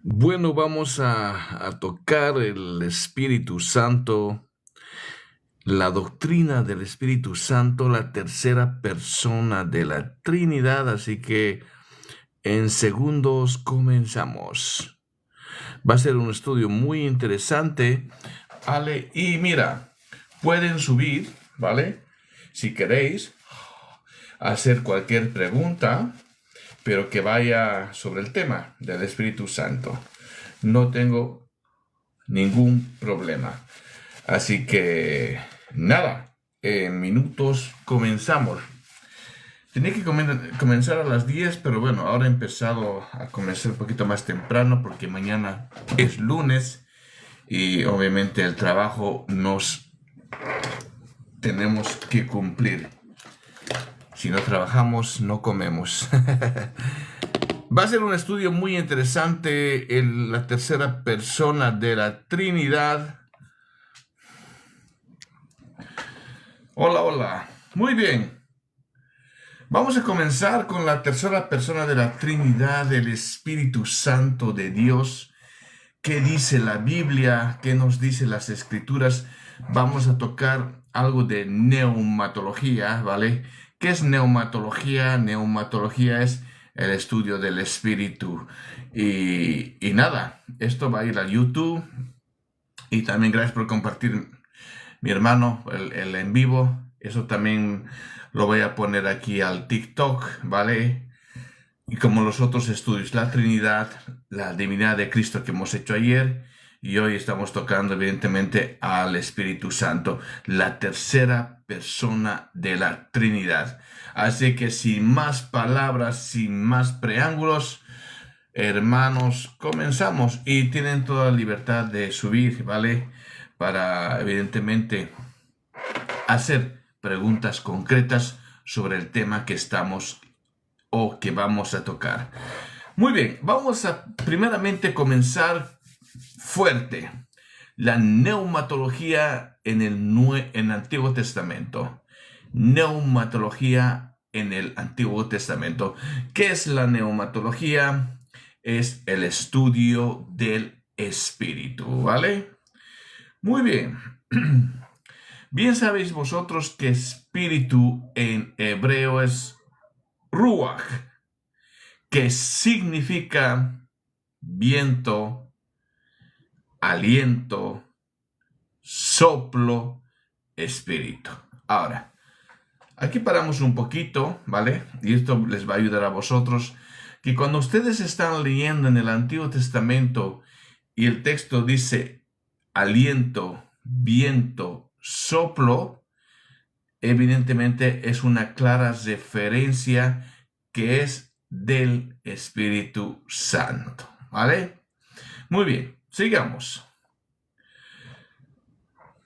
Bueno, vamos a tocar el Espíritu Santo, la doctrina del Espíritu Santo, la tercera persona de la Trinidad, así que en segundos comenzamos. Va a ser un estudio muy interesante, ¿vale? Y mira, pueden subir, ¿vale? Si queréis hacer cualquier pregunta, pero que vaya sobre el tema del Espíritu Santo. No tengo ningún problema. Así que, nada, en minutos comenzamos. Tenía que comenzar a las 10, pero bueno, ahora he empezado a comenzar un poquito más temprano porque mañana es lunes y obviamente el trabajo nos tenemos que cumplir. Si no trabajamos, no comemos. Va a ser un estudio muy interesante en la tercera persona de la Trinidad. Hola, hola. Muy bien. Vamos a comenzar con la tercera persona de la Trinidad, el Espíritu Santo de Dios. ¿Qué dice la Biblia? ¿Qué nos dice las Escrituras? Vamos a tocar algo de neumatología, ¿vale? ¿Qué es neumatología? Neumatología es el estudio del Espíritu. Y nada, esto va a ir a YouTube. Y también gracias por compartir, mi hermano, el en vivo. Eso también lo voy a poner aquí al TikTok, ¿vale? Y como los otros estudios, la Trinidad, la divinidad de Cristo que hemos hecho ayer, y hoy estamos tocando evidentemente al Espíritu Santo, la tercera persona de la Trinidad. Así que sin más palabras, sin más preámbulos, hermanos, comenzamos. Y tienen toda la libertad de subir, ¿vale? Para evidentemente hacer preguntas concretas sobre el tema que estamos o que vamos a tocar. Muy bien, vamos a primeramente comenzar fuerte. La neumatología en el Antiguo Testamento. Neumatología en el Antiguo Testamento. ¿Qué es la neumatología? Es el estudio del Espíritu, ¿vale? Muy bien. Bien sabéis vosotros que espíritu en hebreo es ruach, que significa viento, aliento, soplo, espíritu. Ahora, aquí paramos un poquito, ¿vale? Y esto les va a ayudar a vosotros, que cuando ustedes están leyendo en el Antiguo Testamento y el texto dice aliento, viento, soplo, evidentemente es una clara referencia que es del Espíritu Santo, ¿vale? Muy bien, sigamos.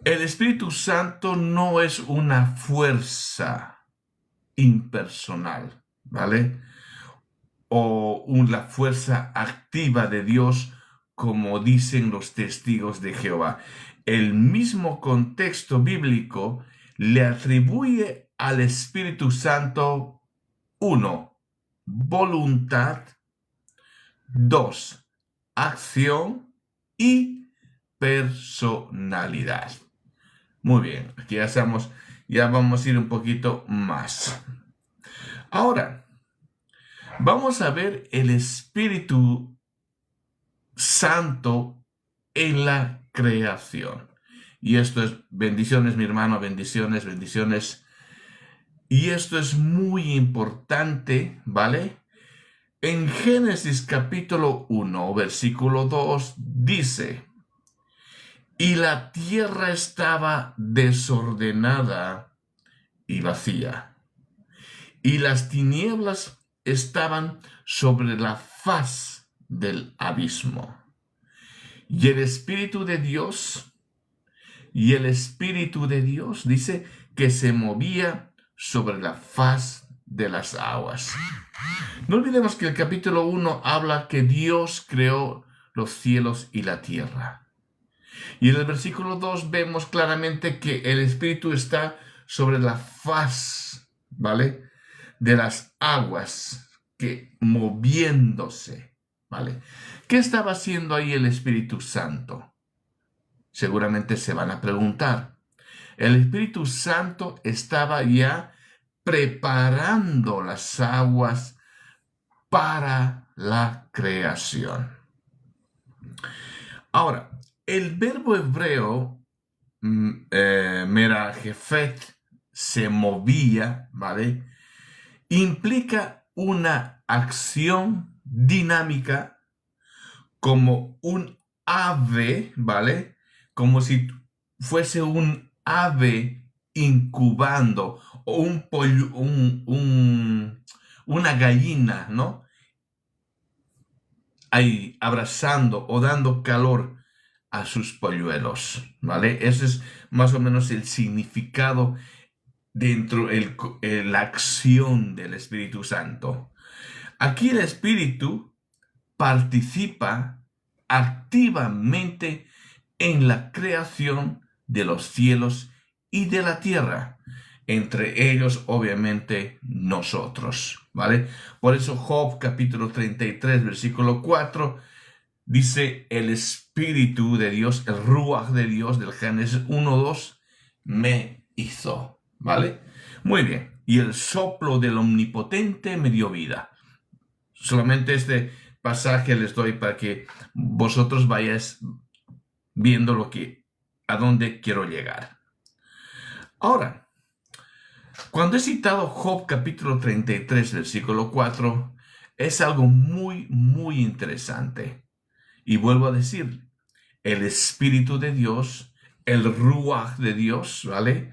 El Espíritu Santo no es una fuerza impersonal, ¿vale? O la fuerza activa de Dios, como dicen los testigos de Jehová. El mismo contexto bíblico le atribuye al Espíritu Santo 1. Voluntad. 2. Acción y personalidad. Muy bien, aquí ya vamos a ir un poquito más. Ahora, vamos a ver el Espíritu Santo en la creación. Y esto es bendiciones, mi hermano, bendiciones, bendiciones. Y esto es muy importante, ¿vale? En Génesis capítulo 1, versículo 2, dice: y la tierra estaba desordenada y vacía, y las tinieblas estaban sobre la faz del abismo. Y el Espíritu de Dios dice que se movía sobre la faz de las aguas. No olvidemos que el capítulo 1 habla que Dios creó los cielos y la tierra. Y en el versículo 2 vemos claramente que el Espíritu está sobre la faz, ¿vale?, de las aguas, que moviéndose, ¿vale? ¿Qué estaba haciendo ahí el Espíritu Santo? Seguramente se van a preguntar. El Espíritu Santo estaba ya preparando las aguas para la creación. Ahora, el verbo hebreo merajefet, se movía, ¿vale?, implica una acción dinámica como un ave, ¿vale?, como si fuese un ave incubando, o un pollo, una gallina, ¿no?, ahí abrazando o dando calor a sus polluelos, ¿vale? Ese es más o menos el significado dentro de la acción del Espíritu Santo. Aquí el Espíritu participa activamente en la creación de los cielos y de la tierra, entre ellos obviamente nosotros, ¿vale? Por eso Job capítulo 33 versículo 4 dice: el Espíritu de Dios, el Ruach de Dios, del Génesis 1:2, me hizo, ¿vale? Muy bien. Y el soplo del Omnipotente me dio vida. Solamente este pasaje les doy para que vosotros vayáis viendo a dónde quiero llegar. Ahora, cuando he citado Job capítulo 33, versículo 4, es algo muy, muy interesante. Y vuelvo a decir, el Espíritu de Dios, el Ruach de Dios, ¿vale?,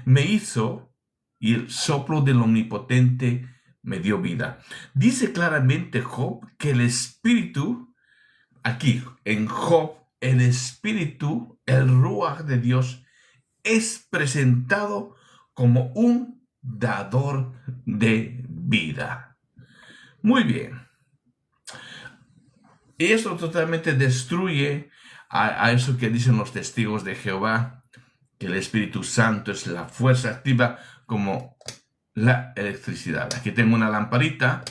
me hizo, y el soplo del Omnipotente me dio vida. Dice claramente Job que el Espíritu, aquí en Job, el Espíritu, el Ruach de Dios, es presentado como un dador de vida. Muy bien. Y eso totalmente destruye a eso que dicen los testigos de Jehová, que el Espíritu Santo es la fuerza activa como la electricidad. Aquí tengo una lamparita,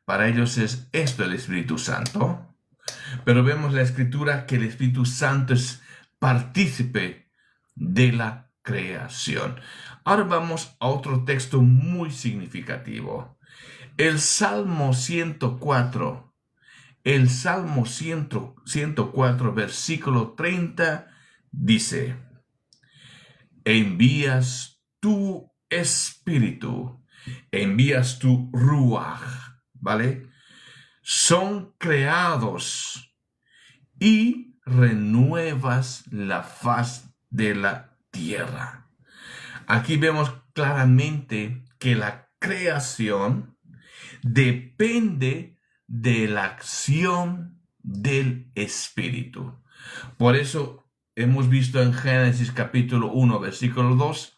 para ellos es esto el Espíritu Santo. Pero vemos la Escritura que el Espíritu Santo es partícipe de la creación. Ahora vamos a otro texto muy significativo. El Salmo 104. El Salmo 104, versículo 30, dice: envías tu espíritu, envías tu ruaj, ¿vale? Son creados y renuevas la faz de la tierra. Aquí vemos claramente que la creación depende de la acción del Espíritu. Por eso hemos visto en Génesis capítulo 1, versículo 2,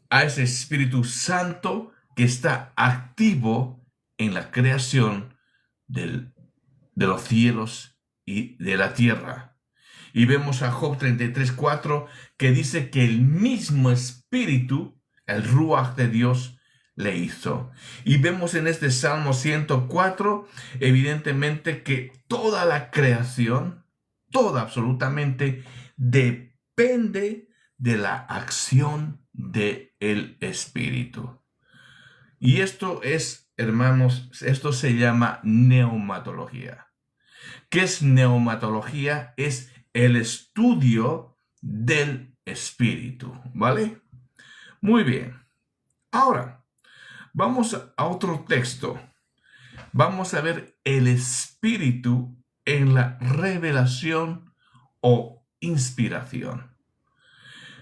a ese Espíritu Santo que está activo en la creación de los cielos y de la tierra. Y vemos a Job 33:4 que dice que el mismo Espíritu, el Ruach de Dios, le hizo. Y vemos en este Salmo 104, evidentemente, que toda la creación, toda absolutamente, depende de la acción del Espíritu. Y esto es, hermanos, esto se llama neumatología. ¿Qué es neumatología? Es el estudio del Espíritu, ¿vale? Muy bien. Ahora, vamos a otro texto. Vamos a ver el Espíritu en la revelación o inspiración.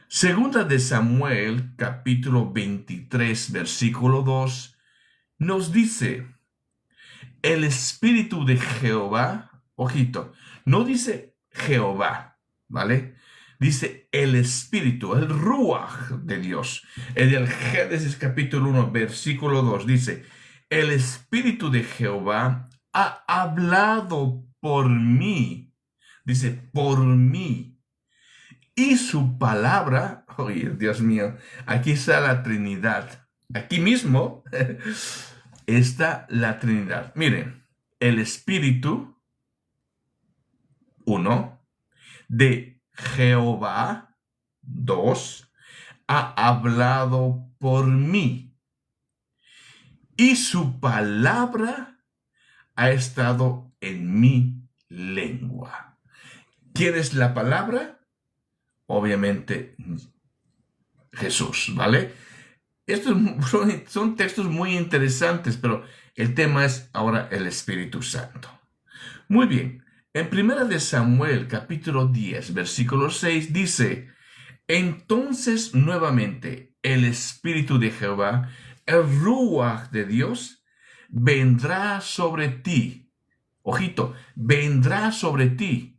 Segunda de Samuel, capítulo 23, versículo 2, nos dice: el Espíritu de Jehová, ojito, no dice Jehová, ¿vale? Dice el Espíritu, el Ruach de Dios. En el Génesis capítulo 1, versículo 2 dice, el Espíritu de Jehová ha hablado por mí. Dice, por mí. Y su palabra, oye, Dios mío, aquí está la Trinidad. Aquí mismo está la Trinidad. Miren, el Espíritu, uno, de Jehová, dos, ha hablado por mí. Y su palabra ha estado en mi lengua. ¿Quién es la palabra? Obviamente Jesús, ¿vale? Estos son textos muy interesantes, pero el tema es ahora el Espíritu Santo. Muy bien, en 1 de Samuel, capítulo 10, versículo 6, dice, entonces nuevamente el Espíritu de Jehová, el Ruach de Dios, vendrá sobre ti. Ojito, vendrá sobre ti.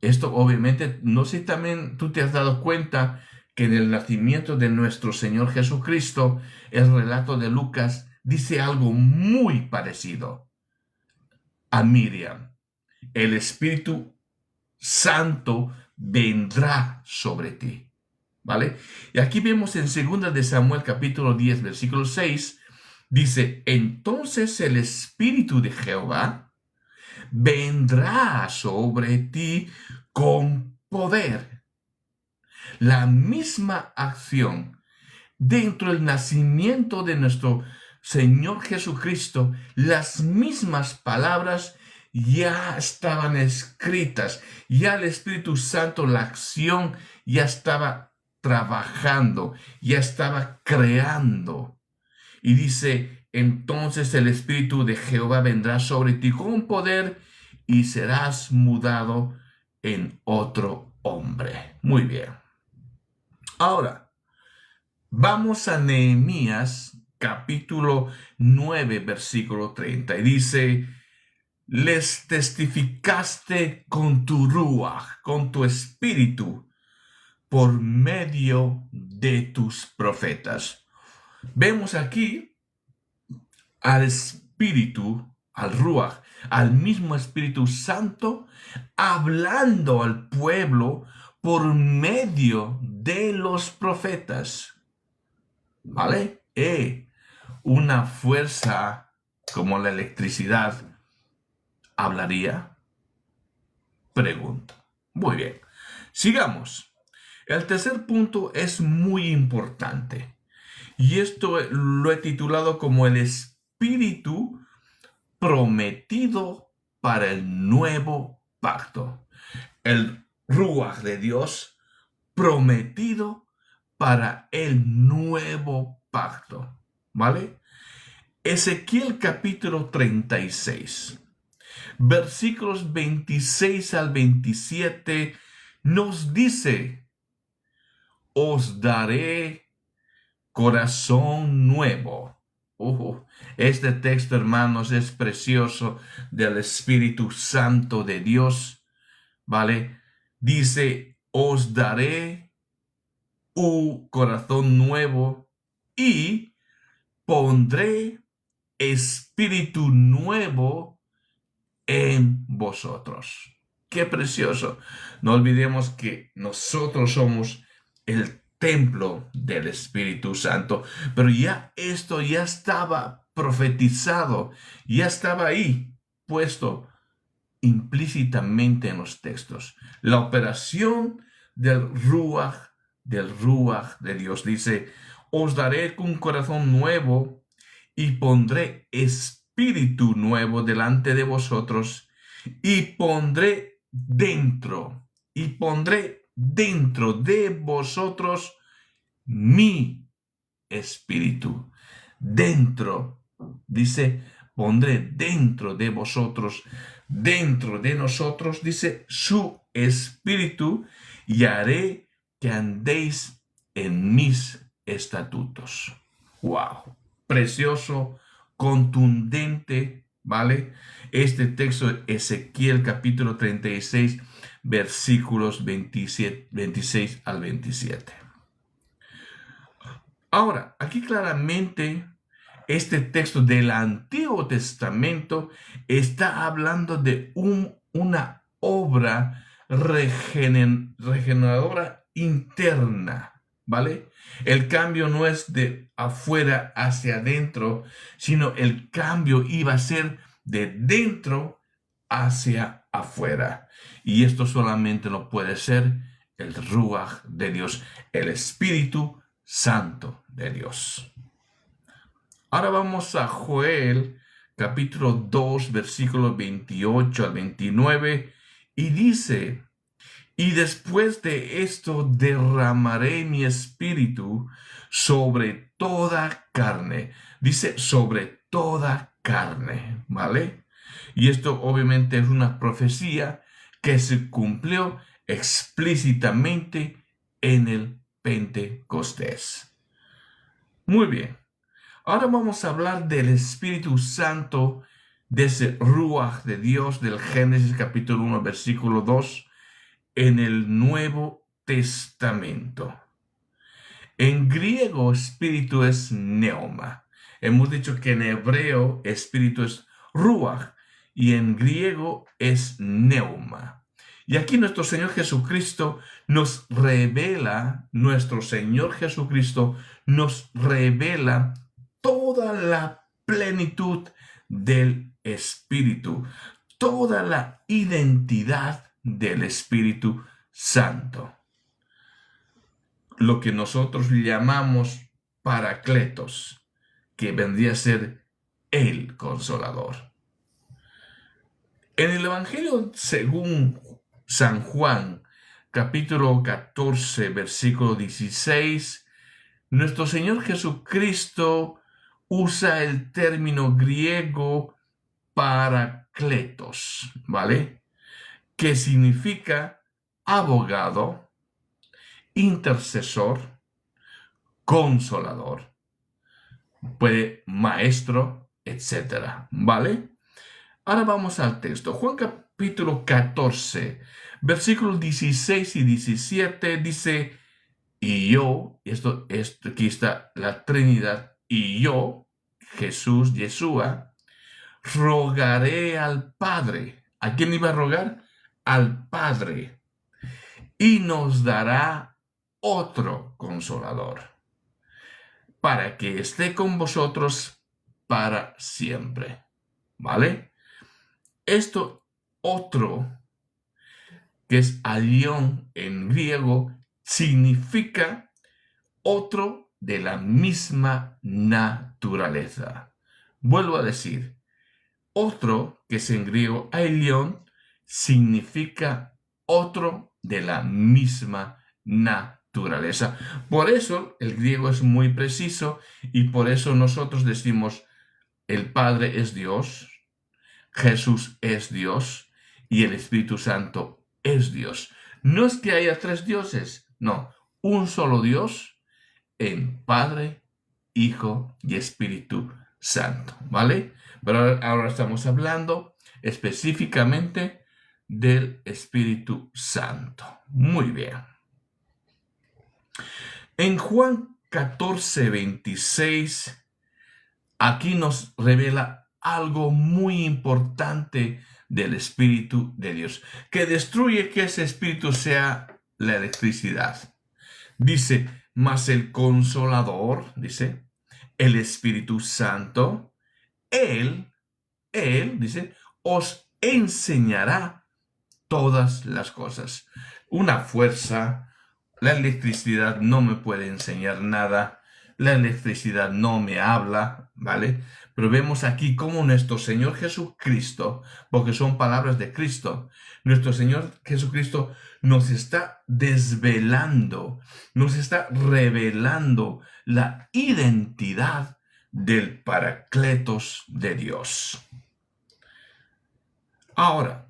Esto obviamente, no sé si también tú te has dado cuenta que en el nacimiento de nuestro Señor Jesucristo, el relato de Lucas dice algo muy parecido a Miriam. El Espíritu Santo vendrá sobre ti. ¿Vale? Y aquí vemos en 2 de Samuel capítulo 10, versículo 6, dice, entonces el Espíritu de Jehová vendrá sobre ti con poder. La misma acción dentro del nacimiento de nuestro Señor Jesucristo, las mismas palabras ya estaban escritas, ya el Espíritu Santo, la acción ya estaba trabajando, ya estaba creando. Y dice, entonces el Espíritu de Jehová vendrá sobre ti con poder y serás mudado en otro hombre. Muy bien. Ahora, vamos a Nehemías capítulo 9, versículo 30. Y dice, les testificaste con tu ruach, con tu espíritu, por medio de tus profetas. Vemos aquí al espíritu, al ruach, al mismo Espíritu Santo, hablando al pueblo por medio de los profetas. ¿Vale? Una fuerza como la electricidad hablaría. Pregunta. Muy bien. Sigamos. El tercer punto es muy importante. Y esto lo he titulado como el Espíritu prometido para el nuevo pacto. El Ruach de Dios prometido para el nuevo pacto. ¿Vale? Ezequiel capítulo 36, versículos 26 al 27 nos dice, os daré corazón nuevo. Este texto, hermanos, es precioso del Espíritu Santo de Dios, ¿vale? Dice, os daré un corazón nuevo y pondré espíritu nuevo en vosotros. ¡Qué precioso! No olvidemos que nosotros somos el templo del Espíritu Santo, pero ya esto ya estaba profetizado, ya estaba ahí puesto implícitamente en los textos. La operación del Ruach de Dios dice, os daré un corazón nuevo y pondré espíritu nuevo delante de vosotros y pondré dentro de vosotros mi espíritu. Dentro, dice, pondré dentro de vosotros, dentro de nosotros, dice, su espíritu y haré que andéis en mis estatutos. ¡Wow! Precioso, contundente, ¿vale? Este texto, Ezequiel capítulo 36, versículos 26 al 27. Ahora, aquí claramente este texto del Antiguo Testamento está hablando de una obra regeneradora interna, ¿vale? El cambio no es de afuera hacia adentro, sino el cambio iba a ser de dentro hacia afuera. Y esto solamente lo puede ser el Ruach de Dios, el Espíritu Santo de Dios. Ahora vamos a Joel, capítulo 2, versículos 28 al 29, y dice: y después de esto derramaré mi espíritu sobre toda carne. Dice sobre toda carne, ¿vale? Y esto obviamente es una profecía que se cumplió explícitamente en el Pentecostés. Muy bien. Ahora vamos a hablar del Espíritu Santo, de ese Ruach de Dios del Génesis capítulo 1, versículo 2, en el Nuevo Testamento. En griego, espíritu es neuma. Hemos dicho que en hebreo, espíritu es ruach, y en griego es neuma. Y aquí nuestro Señor Jesucristo nos revela toda la plenitud del Espíritu, toda la identidad del Espíritu Santo. Lo que nosotros llamamos paracletos, que vendría a ser el Consolador. En el Evangelio según San Juan, capítulo 14, versículo 16, nuestro Señor Jesucristo usa el término griego paracletos, ¿vale? Que significa abogado, intercesor, consolador, puede maestro, etc. ¿Vale? Ahora vamos al texto. Juan capítulo 14, versículos 16 y 17 dice: y yo, esto aquí está la Trinidad, y yo, Jesús, Yeshua, rogaré al Padre. ¿A quién iba a rogar? Al Padre. Y nos dará otro consolador, para que esté con vosotros para siempre. ¿Vale? Esto otro, que es alión en griego, significa otro de la misma naturaleza. Vuelvo a decir, otro, que es en griego aileón, significa otro de la misma naturaleza. Por eso el griego es muy preciso y por eso nosotros decimos: el Padre es Dios, Jesús es Dios y el Espíritu Santo es Dios. No es que haya tres dioses, no, un solo Dios en Padre, Hijo y Espíritu Santo, ¿vale? Pero ahora estamos hablando específicamente del Espíritu Santo. Muy bien. En Juan 14, 26, aquí nos revela algo muy importante del Espíritu de Dios, que destruye que ese Espíritu sea la electricidad. Dice: mas el Consolador, dice, el Espíritu Santo, Él, dice, os enseñará todas las cosas. Una fuerza, la electricidad no me puede enseñar nada, la electricidad no me habla, ¿vale? Pero vemos aquí cómo nuestro Señor Jesucristo, porque son palabras de Cristo, nuestro Señor Jesucristo nos está desvelando, nos está revelando la identidad del Paracletos de Dios. Ahora,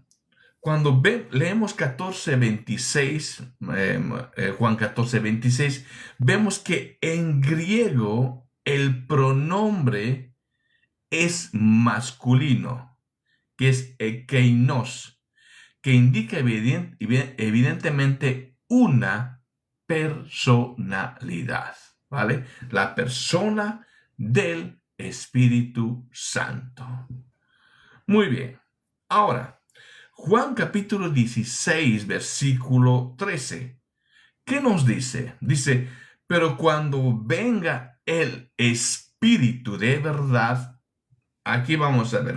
cuando leemos 14:26, Juan 14:26, vemos que en griego el pronombre es masculino, que es ekeinos, que indica evidentemente una personalidad, ¿vale? La persona del Espíritu Santo. Muy bien. Ahora, Juan capítulo 16, versículo 13. ¿Qué nos dice? Dice, pero cuando venga el Espíritu de verdad, aquí vamos a ver,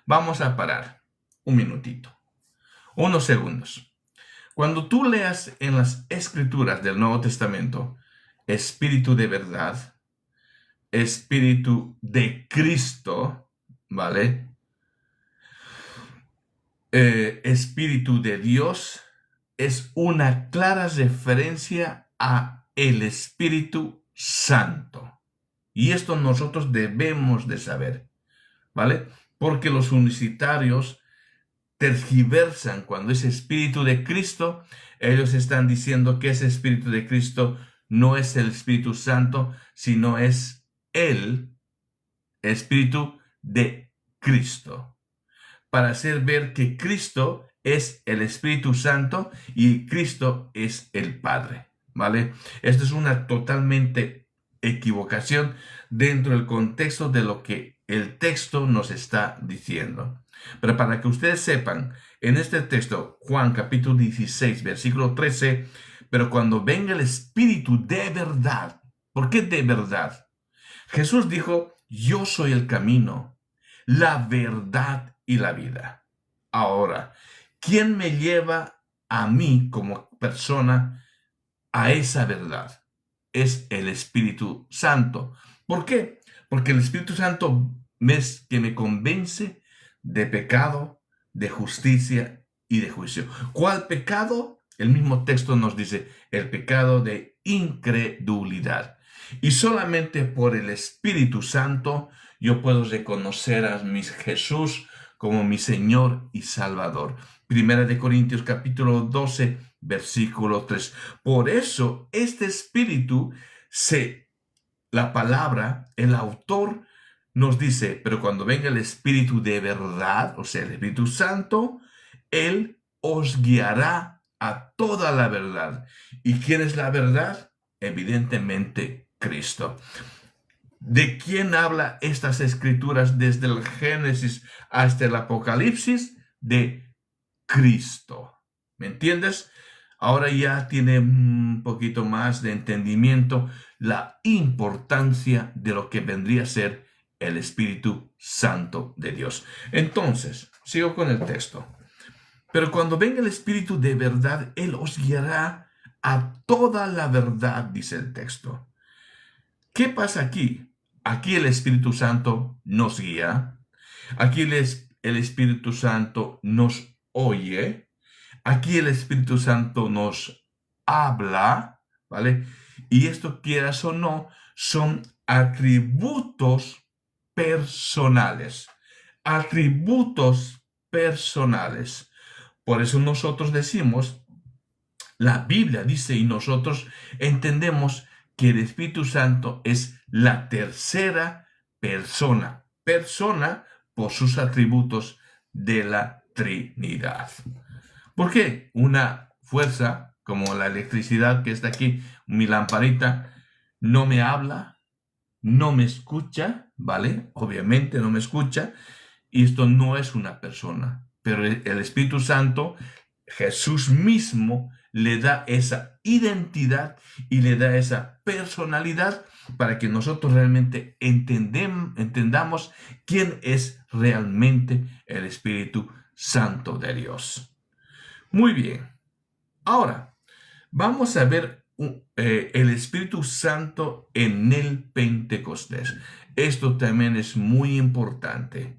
vamos a parar un minutito, unos segundos. Cuando tú leas en las Escrituras del Nuevo Testamento, Espíritu de verdad, Espíritu de Cristo, ¿vale? Espíritu de Dios, es una clara referencia a el Espíritu Santo. Y esto nosotros debemos de saber, ¿vale? Porque los unicitarios tergiversan cuando es Espíritu de Cristo. Ellos están diciendo que ese Espíritu de Cristo no es el Espíritu Santo, sino es el Espíritu de Cristo, para hacer ver que Cristo es el Espíritu Santo y Cristo es el Padre, ¿vale? Esto es una totalmente equivocación dentro del contexto de lo que el texto nos está diciendo. Pero para que ustedes sepan, en este texto, Juan capítulo 16, versículo 13, pero cuando venga el Espíritu de verdad, ¿por qué de verdad? Jesús dijo, yo soy el camino, la verdad y la vida. Ahora, ¿quién me lleva a mí como persona a esa verdad? Es el Espíritu Santo. ¿Por qué? Porque el Espíritu Santo es que me convence de pecado, de justicia y de juicio. ¿Cuál pecado? El mismo texto nos dice, el pecado de incredulidad. Y solamente por el Espíritu Santo yo puedo reconocer a mi Jesús como mi Señor y Salvador. Primera de Corintios capítulo 12, versículo 3. Por eso este Espíritu, la palabra, el autor nos dice, pero cuando venga el Espíritu de verdad, o sea, el Espíritu Santo, Él os guiará a toda la verdad. ¿Y quién es la verdad? Evidentemente, Cristo. ¿De quién habla estas escrituras desde el Génesis hasta el Apocalipsis? De Cristo. ¿Me entiendes? Ahora ya tiene un poquito más de entendimiento la importancia de lo que vendría a ser el Espíritu Santo de Dios. Entonces, sigo con el texto. Pero cuando venga el Espíritu de verdad, Él os guiará a toda la verdad, dice el texto. ¿Qué pasa aquí? Aquí el Espíritu Santo nos guía. Aquí el Espíritu Santo nos oye. Aquí el Espíritu Santo nos habla, ¿vale? Y esto, quieras o no, son atributos personales. Atributos personales. Por eso nosotros decimos, la Biblia dice y nosotros entendemos que el Espíritu Santo es la tercera persona. Persona por sus atributos de la Trinidad. ¿Por qué? Una fuerza como la electricidad que está aquí, mi lamparita, no me habla, no me escucha, ¿vale? Obviamente no me escucha, y esto no es una persona. Pero el Espíritu Santo, Jesús mismo, le da esa identidad y le da esa personalidad para que nosotros realmente entendamos quién es realmente el Espíritu Santo de Dios. Muy bien. Ahora, vamos a ver el Espíritu Santo en el Pentecostés. Esto también es muy importante.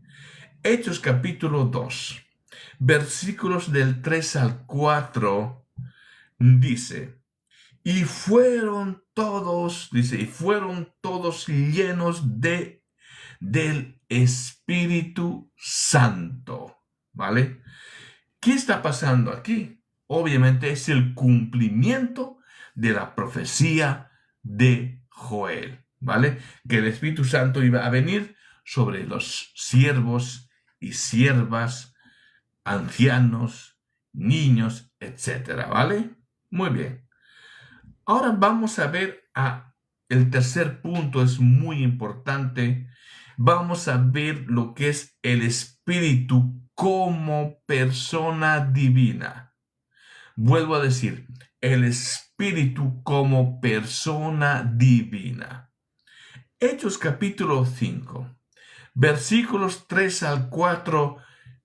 Hechos capítulo 2, versículos del 3 al 4, dice, y fueron todos llenos del Espíritu Santo, ¿vale? ¿Qué está pasando aquí? Obviamente es el cumplimiento de la profecía de Joel, ¿vale? Que el Espíritu Santo iba a venir sobre los siervos y siervas, ancianos niños, etcétera, ¿vale? Muy bien. Ahora vamos a ver el tercer punto, es muy importante. Vamos a ver lo que es el Espíritu como persona divina. Vuelvo a decir, el Espíritu como persona divina. Hechos capítulo 5, versículos 3 al 4,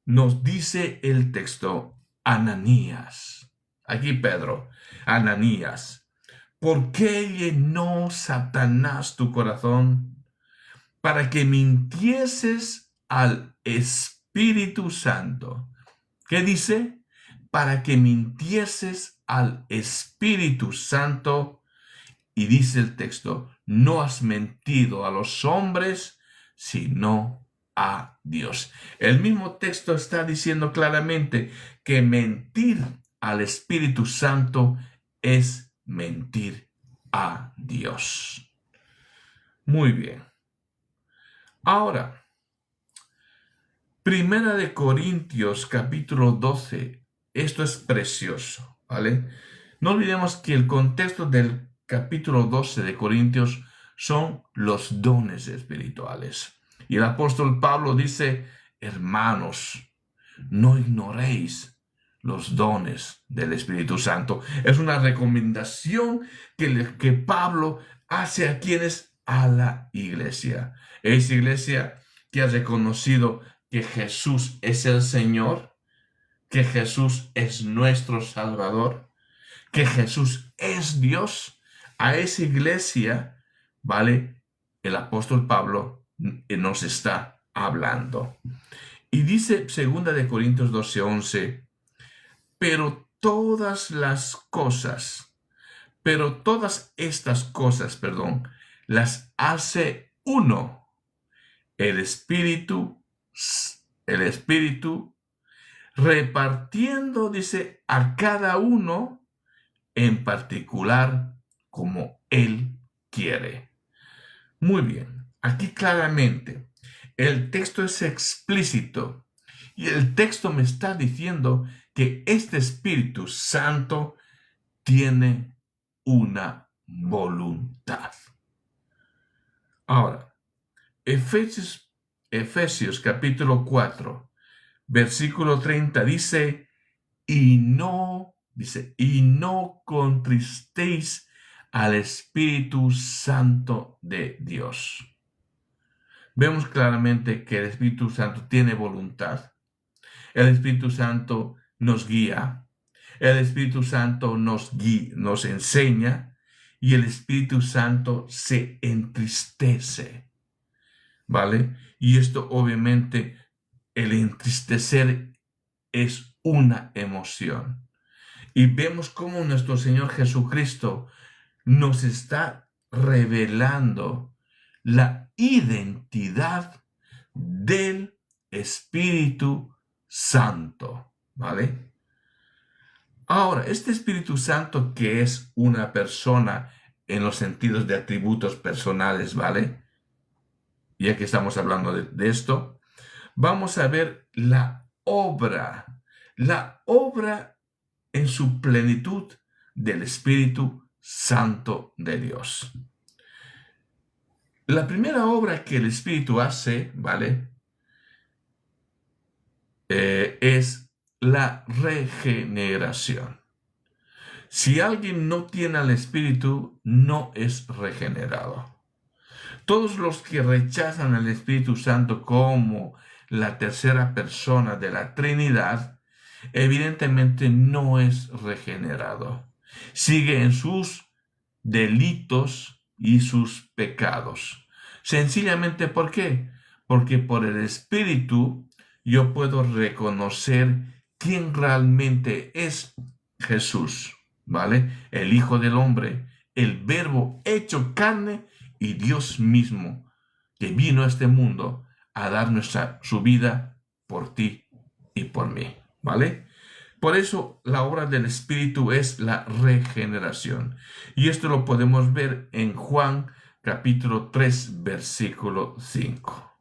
nos dice el texto, Ananías. Aquí Pedro, Ananías, ¿por qué llenó Satanás tu corazón para que mintieses al Espíritu Santo? ¿Qué dice? Para que mintieses al Espíritu Santo. Y dice el texto, no has mentido a los hombres, sino a Dios. El mismo texto está diciendo claramente que mentir al Espíritu Santo es mentir a Dios. Muy bien. Ahora, Primera de Corintios capítulo 12. Esto es precioso, ¿vale? No olvidemos que el contexto del capítulo 12 de Corintios son los dones espirituales. Y el apóstol Pablo dice, hermanos, no ignoréis los dones del Espíritu Santo. Es una recomendación que Pablo hace a quienes, a la iglesia. Esa iglesia que ha reconocido que Jesús es el Señor, que Jesús es nuestro Salvador, que Jesús es Dios. A esa iglesia, ¿vale? El apóstol Pablo nos está hablando. Y dice 2 de Corintios 12:11, todas estas cosas, las hace uno, el Espíritu, repartiendo, dice, a cada uno en particular como Él quiere. Muy bien, aquí claramente el texto es explícito y el texto me está diciendo que este Espíritu Santo tiene una voluntad. Ahora, Efesios capítulo 4, versículo 30 dice, y no contristéis al Espíritu Santo de Dios. Vemos claramente que el Espíritu Santo tiene voluntad. El Espíritu Santo nos guía. El Espíritu Santo nos enseña. Y el Espíritu Santo se entristece. ¿Vale? Y esto obviamente, el entristecer es una emoción. Y vemos cómo nuestro Señor Jesucristo nos está revelando la identidad del Espíritu Santo, ¿vale? Ahora, este Espíritu Santo, que es una persona en los sentidos de atributos personales, ¿vale? Ya que estamos hablando de esto, vamos a ver la obra en su plenitud del Espíritu Santo de Dios. La primera obra que el Espíritu hace, ¿vale? Es la regeneración. Si alguien no tiene al Espíritu, no es regenerado. Todos los que rechazan al Espíritu Santo como la tercera persona de la Trinidad, evidentemente no es regenerado. Sigue en sus delitos y sus pecados. Sencillamente, ¿por qué? Porque por el Espíritu yo puedo reconocer quién realmente es Jesús, ¿vale? El Hijo del Hombre, el Verbo hecho carne y Dios mismo, que vino a este mundo a dar su vida por ti y por mí, ¿vale? Por eso la obra del Espíritu es la regeneración. Y esto lo podemos ver en Juan capítulo 3, versículo 5.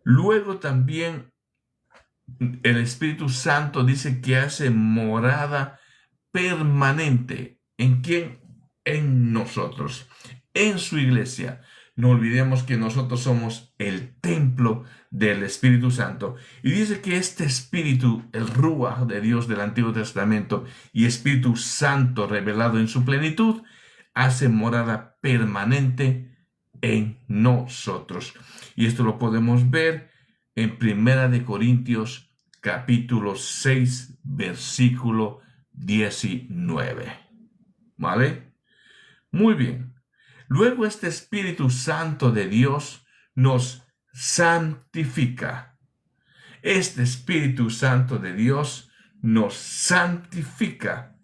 Luego también el Espíritu Santo dice que hace morada permanente. ¿En quién? En nosotros, en su iglesia. No olvidemos que nosotros somos el templo del Espíritu Santo. Y dice que este Espíritu, el Ruach de Dios del Antiguo Testamento y Espíritu Santo revelado en su plenitud, hace morada permanente en nosotros. Y esto lo podemos ver en Primera de Corintios capítulo 6, versículo 19. ¿Vale? Muy bien. Luego este Espíritu Santo de Dios nos santifica. Este Espíritu Santo de Dios nos santifica.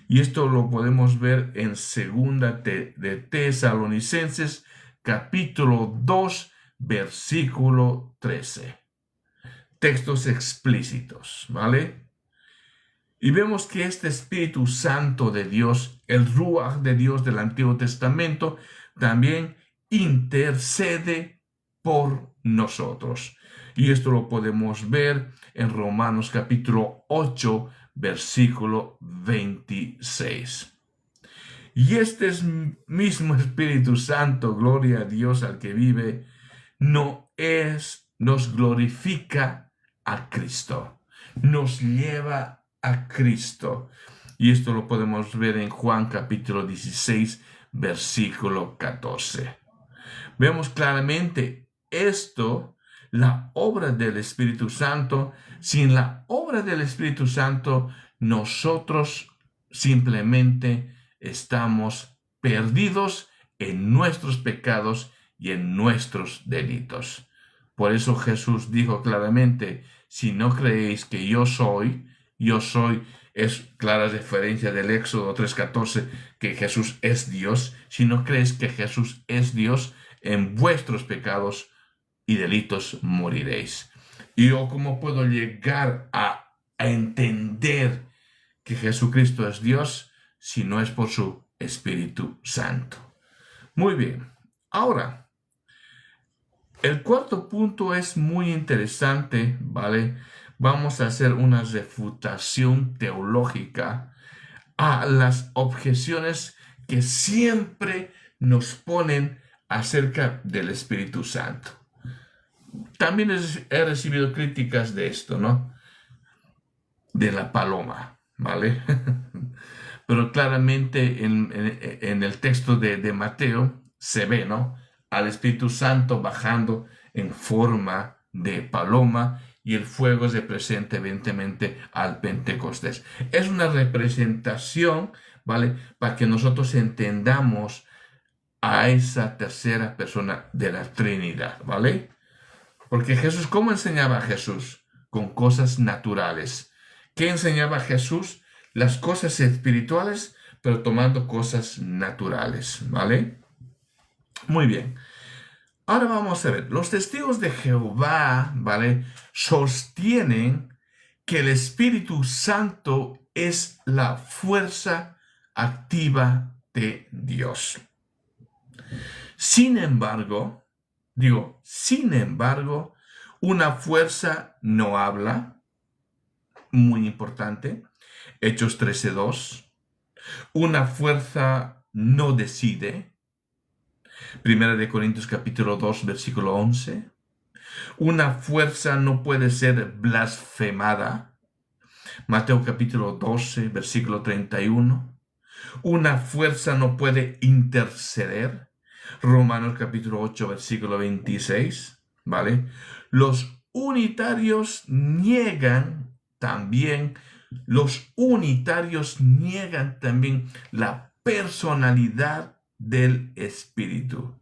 Y esto lo podemos ver en Segunda de Tesalonicenses, capítulo 2, versículo 13. Textos explícitos, ¿vale? Y vemos que este Espíritu Santo de Dios, el Ruach de Dios del Antiguo Testamento, también intercede por nosotros. Y esto lo podemos ver en Romanos capítulo 8, versículo 26. Y este mismo Espíritu Santo, gloria a Dios al que vive, nos glorifica a Cristo, nos lleva a Cristo. Y esto lo podemos ver en Juan capítulo 16, versículo 14. Vemos claramente esto, la obra del Espíritu Santo. Sin la obra del Espíritu Santo, nosotros simplemente estamos perdidos en nuestros pecados y en nuestros delitos. Por eso Jesús dijo claramente, si no creéis que yo soy, es clara referencia del Éxodo 3:14, que Jesús es Dios. Si no creéis que Jesús es Dios, en vuestros pecados y delitos moriréis. ¿Y yo cómo puedo llegar a entender que Jesucristo es Dios si no es por su Espíritu Santo? Muy bien. Ahora, el cuarto punto es muy interesante, ¿vale? Vamos a hacer una refutación teológica a las objeciones que siempre nos ponen acerca del Espíritu Santo. También he recibido críticas de esto, ¿no? De la paloma, ¿vale? Pero claramente en el texto de Mateo se ve, ¿no? Al Espíritu Santo bajando en forma de paloma y el fuego representa evidentemente al Pentecostés. Es una representación, ¿vale? Para que nosotros entendamos a esa tercera persona de la Trinidad, ¿vale? Porque Jesús, ¿cómo enseñaba a Jesús? Con cosas naturales. ¿Qué enseñaba a Jesús? Las cosas espirituales, pero tomando cosas naturales, ¿vale? Muy bien. Ahora vamos a ver. Los testigos de Jehová, ¿vale? Sostienen que el Espíritu Santo es la fuerza activa de Dios. Sin embargo, una fuerza no habla, muy importante, Hechos 13:2. Una fuerza no decide, Primera de Corintios capítulo 2, versículo 11. Una fuerza no puede ser blasfemada, Mateo capítulo 12, versículo 31. Una fuerza no puede interceder, Romanos capítulo 8, versículo 26, ¿vale? Los unitarios niegan también la personalidad del Espíritu.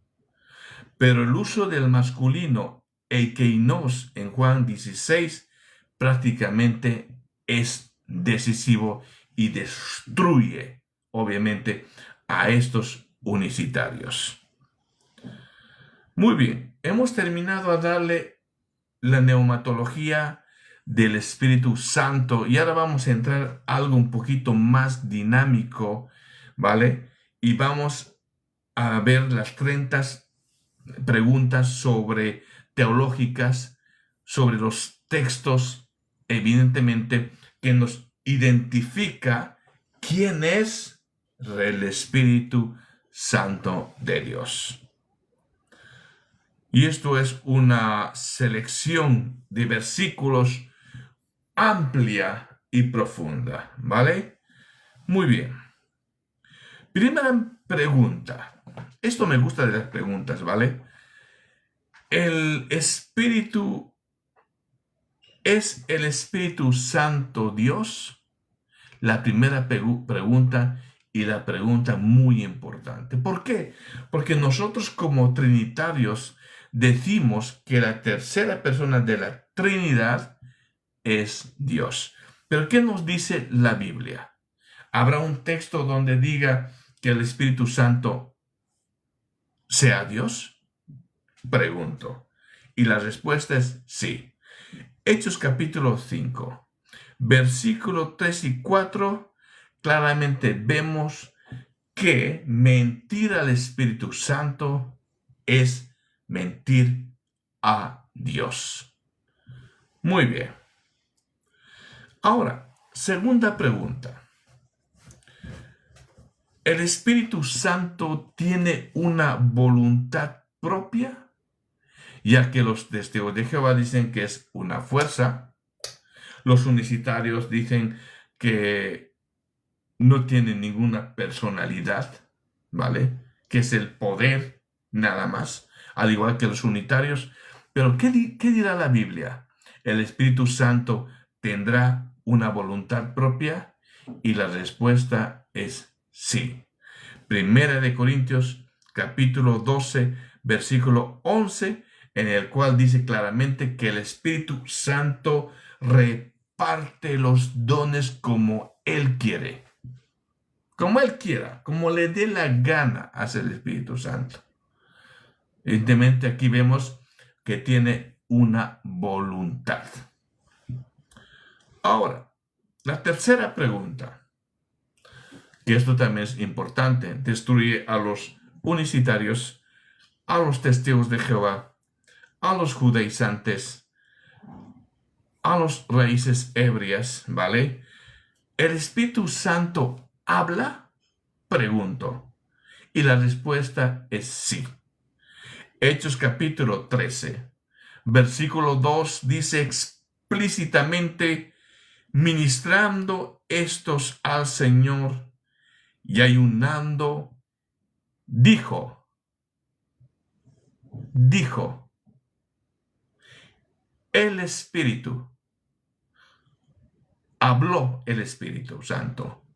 Pero el uso del masculino, eikeinos, en Juan 16, prácticamente es decisivo y destruye, obviamente, a estos unicitarios. Muy bien, hemos terminado a darle la neumatología del Espíritu Santo y ahora vamos a entrar a algo un poquito más dinámico, ¿vale? Y vamos a ver las 30 preguntas teológicas sobre los textos evidentemente que nos identifica quién es el Espíritu Santo de Dios. Y esto es una selección de versículos amplia y profunda, ¿vale? Muy bien. Primera pregunta. Esto me gusta de las preguntas, ¿vale? ¿El Espíritu es el Espíritu Santo Dios? La primera pregunta y la pregunta muy importante. ¿Por qué? Porque nosotros como trinitarios decimos que la tercera persona de la Trinidad es Dios. Pero ¿qué nos dice la Biblia? ¿Habrá un texto donde diga que el Espíritu Santo sea Dios? Pregunto. Y la respuesta es sí. Hechos capítulo 5, versículo 3 y 4, claramente vemos que mentir al Espíritu Santo es mentir a Dios. Muy bien. Ahora, segunda pregunta. ¿El Espíritu Santo tiene una voluntad propia? Ya que los testigos de Jehová dicen que es una fuerza, los unicitarios dicen que no tiene ninguna personalidad, ¿vale? Que es el poder nada más, al igual que los unitarios. Pero ¿qué dirá la Biblia? ¿El Espíritu Santo tendrá una voluntad propia? Y la respuesta es sí. Primera de Corintios, capítulo 12, versículo 11, en el cual dice claramente que el Espíritu Santo reparte los dones como Él quiere. Como Él quiera, como le dé la gana hace el Espíritu Santo. Evidentemente aquí vemos que tiene una voluntad. Ahora, la tercera pregunta, que esto también es importante, destruye a los unicitarios, a los testigos de Jehová, a los judaizantes, a los raíces ebrias, ¿vale? ¿El Espíritu Santo habla? Pregunto. Y la respuesta es sí. Hechos capítulo 13, versículo 2 dice explícitamente, ministrando estos al Señor y ayunando, dijo, el Espíritu, habló el Espíritu Santo,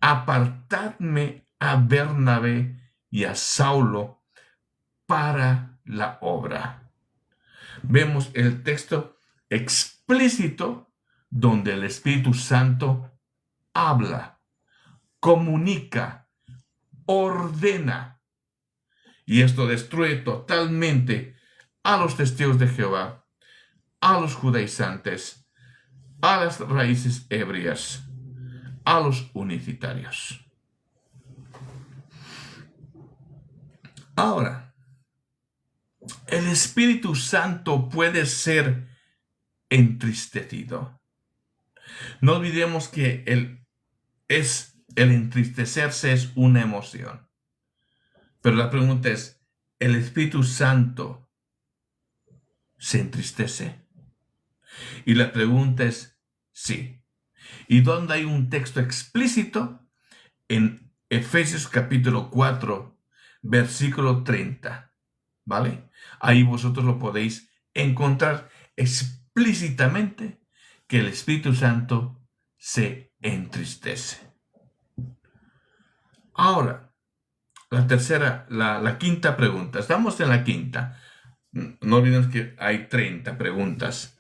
apartadme a Bernabé y a Saulo para la obra. Vemos el texto explícito donde el Espíritu Santo habla, comunica, ordena. Y esto destruye totalmente a los testigos de Jehová, a los judaizantes, a las raíces ebrias, a los unicitarios. Ahora, el Espíritu Santo puede ser entristecido. No olvidemos que el entristecerse es una emoción. Pero la pregunta es, ¿el Espíritu Santo se entristece? Y la pregunta es, sí. ¿Y dónde hay un texto explícito? En Efesios capítulo 4, versículo 30. ¿Vale? Ahí vosotros lo podéis encontrar explícitamente que el Espíritu Santo se entristece. Ahora, la quinta pregunta. Estamos en la quinta. No olviden que hay 30 preguntas.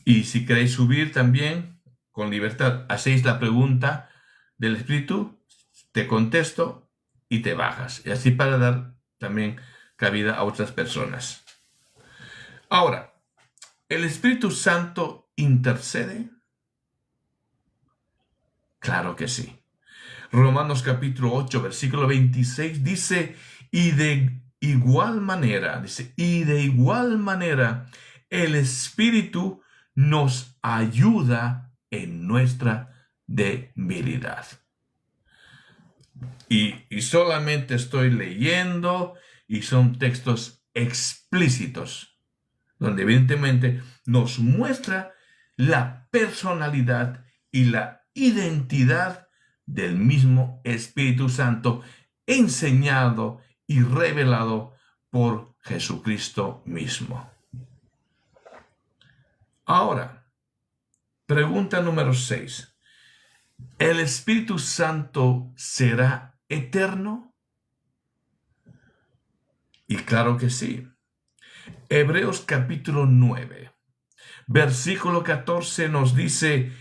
Y si queréis subir también, con libertad, hacéis la pregunta del Espíritu, te contesto y te bajas. Y así para dar también cabida a otras personas. Ahora, ¿el Espíritu Santo intercede? Claro que sí. Romanos capítulo 8, versículo 26 dice, y de igual manera, el Espíritu nos ayuda en nuestra debilidad. Y solamente estoy leyendo y son textos explícitos, donde evidentemente nos muestra la personalidad y la identidad del mismo Espíritu Santo enseñado y revelado por Jesucristo mismo. Ahora, pregunta número 6. ¿El Espíritu Santo será eterno? Y claro que sí. Hebreos capítulo 9, versículo 14 nos dice,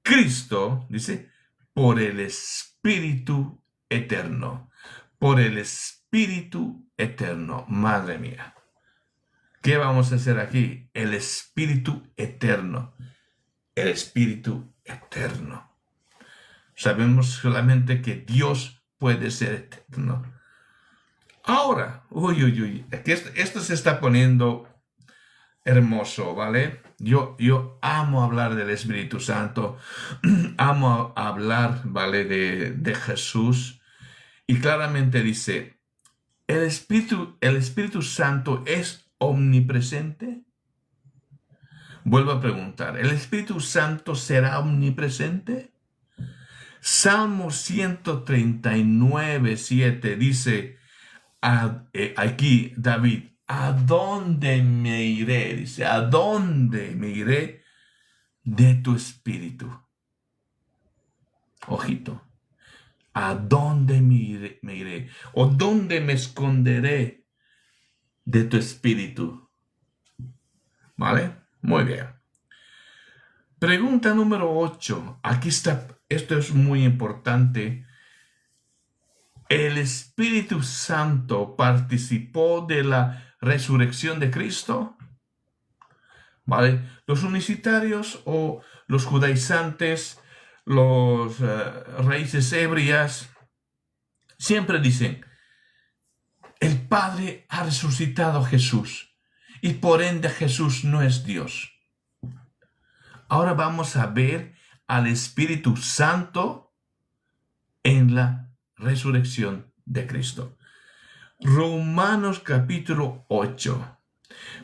Cristo, dice, por el Espíritu eterno. Por el Espíritu eterno. Madre mía. ¿Qué vamos a hacer aquí? El Espíritu eterno. El Espíritu eterno. Sabemos solamente que Dios puede ser eterno. Ahora, esto se está poniendo hermoso, ¿vale? Yo amo hablar del Espíritu Santo, amo hablar, ¿vale? De Jesús. Y claramente dice, ¿el Espíritu Santo es omnipresente? Vuelvo a preguntar, ¿el Espíritu Santo será omnipresente? Salmo 139, 7 dice aquí David, ¿a dónde me iré? Dice, ¿a dónde me iré de tu espíritu? Ojito, ¿a dónde me iré? ¿O dónde me esconderé de tu espíritu? ¿Vale? Muy bien. Pregunta número 8. Aquí está, esto es muy importante. ¿El Espíritu Santo participó de la resurrección de Cristo? ¿Vale? Los unicitarios o los judaizantes, los raíces hebreas, siempre dicen, el Padre ha resucitado a Jesús y por ende Jesús no es Dios. Ahora vamos a ver al Espíritu Santo en la resurrección de Cristo. Romanos capítulo 8,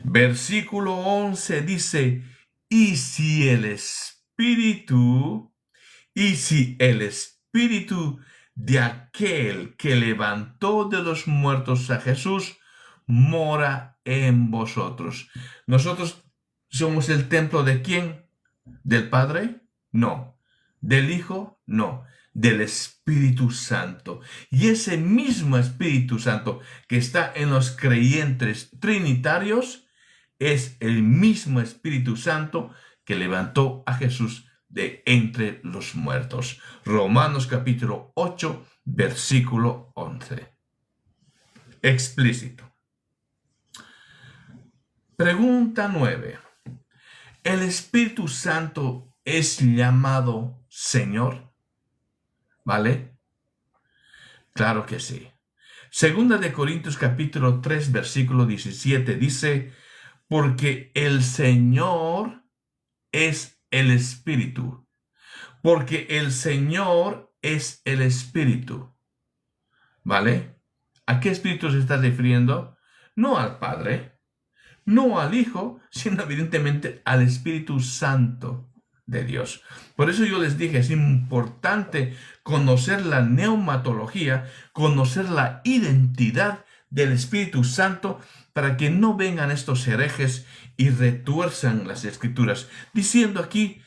versículo 11 dice, y si el Espíritu de aquel que levantó de los muertos a Jesús mora en vosotros. ¿Nosotros somos el templo de quién? ¿Del Padre? No. ¿Del Hijo? No. Del Espíritu Santo. Y ese mismo Espíritu Santo que está en los creyentes trinitarios es el mismo Espíritu Santo que levantó a Jesús de entre los muertos. Romanos capítulo 8, versículo 11. Explícito. Pregunta 9. ¿El Espíritu Santo es llamado Señor? ¿Vale? Claro que sí. Segunda de Corintios capítulo 3, versículo 17 dice, porque el Señor es el Espíritu. Porque el Señor es el Espíritu. ¿Vale? ¿A qué Espíritu se está refiriendo? No al Padre, no al Hijo, sino evidentemente al Espíritu Santo de Dios. Por eso yo les dije, es importante conocer la neumatología, conocer la identidad del Espíritu Santo, para que no vengan estos herejes y retuerzan las Escrituras, diciendo aquí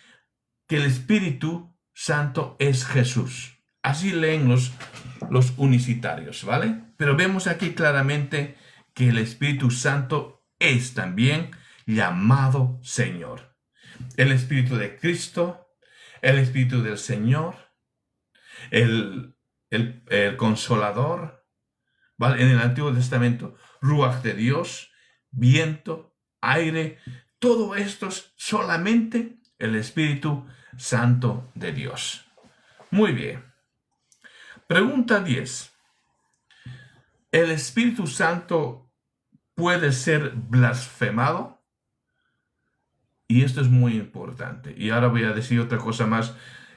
que el Espíritu Santo es Jesús. Así leen los unicitarios, ¿vale? Pero vemos aquí claramente que el Espíritu Santo es también llamado Señor. El Espíritu de Cristo, el Espíritu del Señor, el Consolador, ¿vale? En el Antiguo Testamento, Ruach de Dios, viento, aire, todo esto es solamente el Espíritu Santo de Dios. Muy bien. Pregunta 10. ¿El Espíritu Santo puede ser blasfemado? Y esto es muy importante. Y ahora voy a decir otra cosa más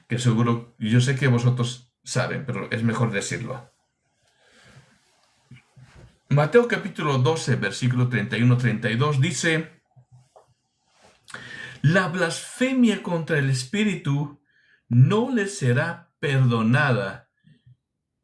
que seguro, yo sé que vosotros saben, pero es mejor decirlo. Mateo capítulo 12, versículo 31-32 dice: la blasfemia contra el Espíritu no le será perdonada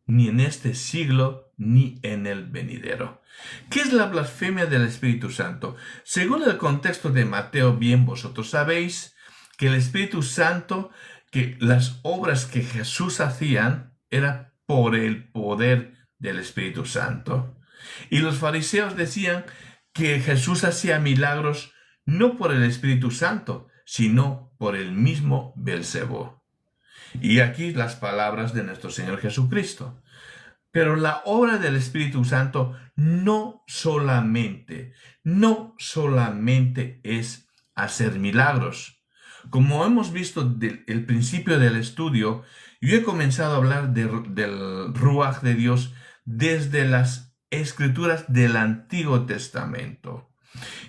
ni en este siglo ni en el venidero. ¿Qué es la blasfemia del Espíritu Santo? Según el contexto de Mateo, bien vosotros sabéis que el Espíritu Santo, que las obras que Jesús hacían era por el poder del Espíritu Santo. Y los fariseos decían que Jesús hacía milagros no por el Espíritu Santo, sino por el mismo Belcebú. Y aquí las palabras de nuestro Señor Jesucristo. Pero la obra del Espíritu Santo no solamente es hacer milagros. Como hemos visto desde el principio del estudio, yo he comenzado a hablar del Ruach de Dios desde las Escrituras del Antiguo Testamento.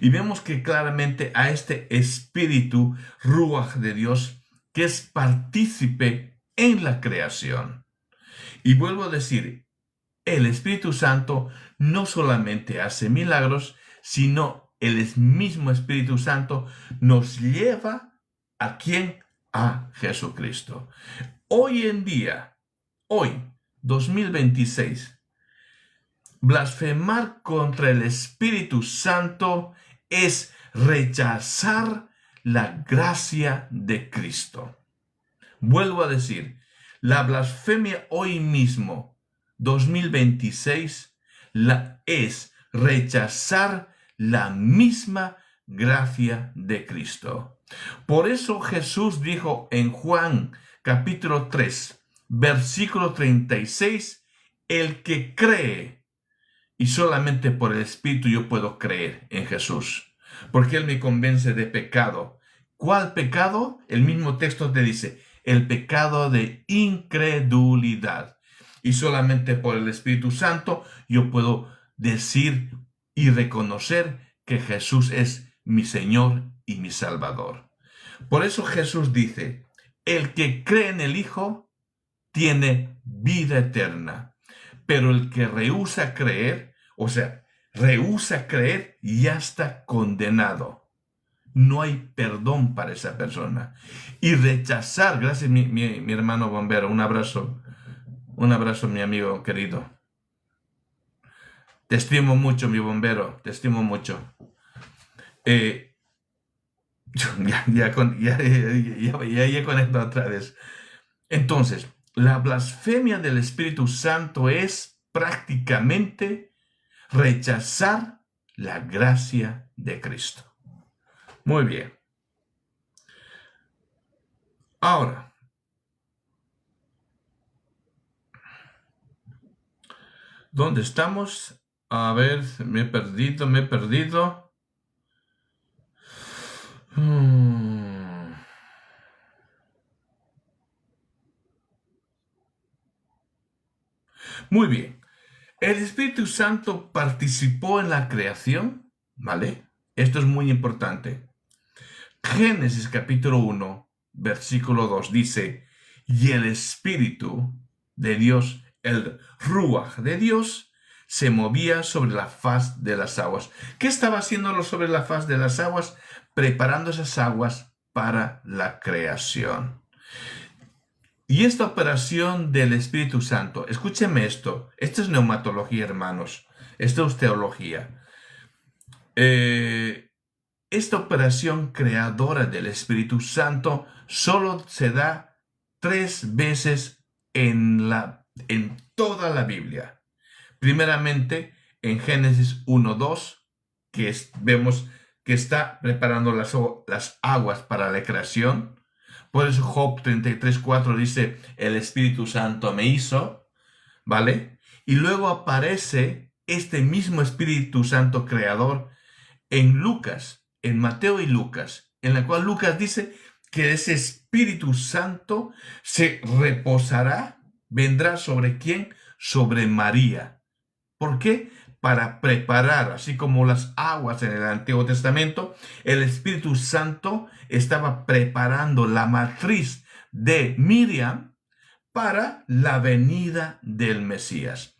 Y vemos que claramente a este Espíritu Ruach de Dios, que es partícipe en la creación. Y vuelvo a decir, el Espíritu Santo no solamente hace milagros, sino el mismo Espíritu Santo nos lleva ¿a quién? A Jesucristo. Hoy en día, hoy, 2026, blasfemar contra el Espíritu Santo es rechazar la gracia de Cristo. Vuelvo a decir, la blasfemia hoy mismo, 2026, es rechazar la misma gracia de Cristo. Por eso Jesús dijo en Juan capítulo 3, versículo 36, el que cree, y solamente por el Espíritu yo puedo creer en Jesús, porque Él me convence de pecado. ¿Cuál pecado? El mismo texto te dice, el pecado de incredulidad. Y solamente por el Espíritu Santo yo puedo decir y reconocer que Jesús es mi Señor y mi Salvador. Por eso Jesús dice, el que cree en el Hijo tiene vida eterna. Pero el que rehúsa creer, ya está condenado. No hay perdón para esa persona. Y rechazar, gracias mi hermano bombero, un abrazo, mi amigo querido. Te estimo mucho, mi bombero, te estimo mucho. Ya conecto otra vez. Entonces, la blasfemia del Espíritu Santo es prácticamente rechazar la gracia de Cristo. Muy bien. Ahora, ¿dónde estamos? A ver, me he perdido. Muy bien. El Espíritu Santo participó en la creación, ¿vale? Esto es muy importante. Génesis capítulo 1, versículo 2 dice, y el Espíritu de Dios, el Ruach de Dios, se movía sobre la faz de las aguas. ¿Qué estaba haciéndolo sobre la faz de las aguas? Preparando esas aguas para la creación. Y esta operación del Espíritu Santo, escúcheme esto es neumatología, hermanos, esto es teología. Esta operación creadora del Espíritu Santo solo se da 3 veces en toda la Biblia. Primeramente, en Génesis 1:2, vemos que está preparando las aguas para la creación. Por eso Job 33:4 dice, el Espíritu Santo me hizo, ¿vale? Y luego aparece este mismo Espíritu Santo creador en Mateo y Lucas, en la cual Lucas dice que ese Espíritu Santo se reposará, vendrá sobre ¿quién? Sobre María. ¿Por qué? para preparar, así como las aguas en el Antiguo Testamento, el Espíritu Santo estaba preparando la matriz de Miriam para la venida del Mesías.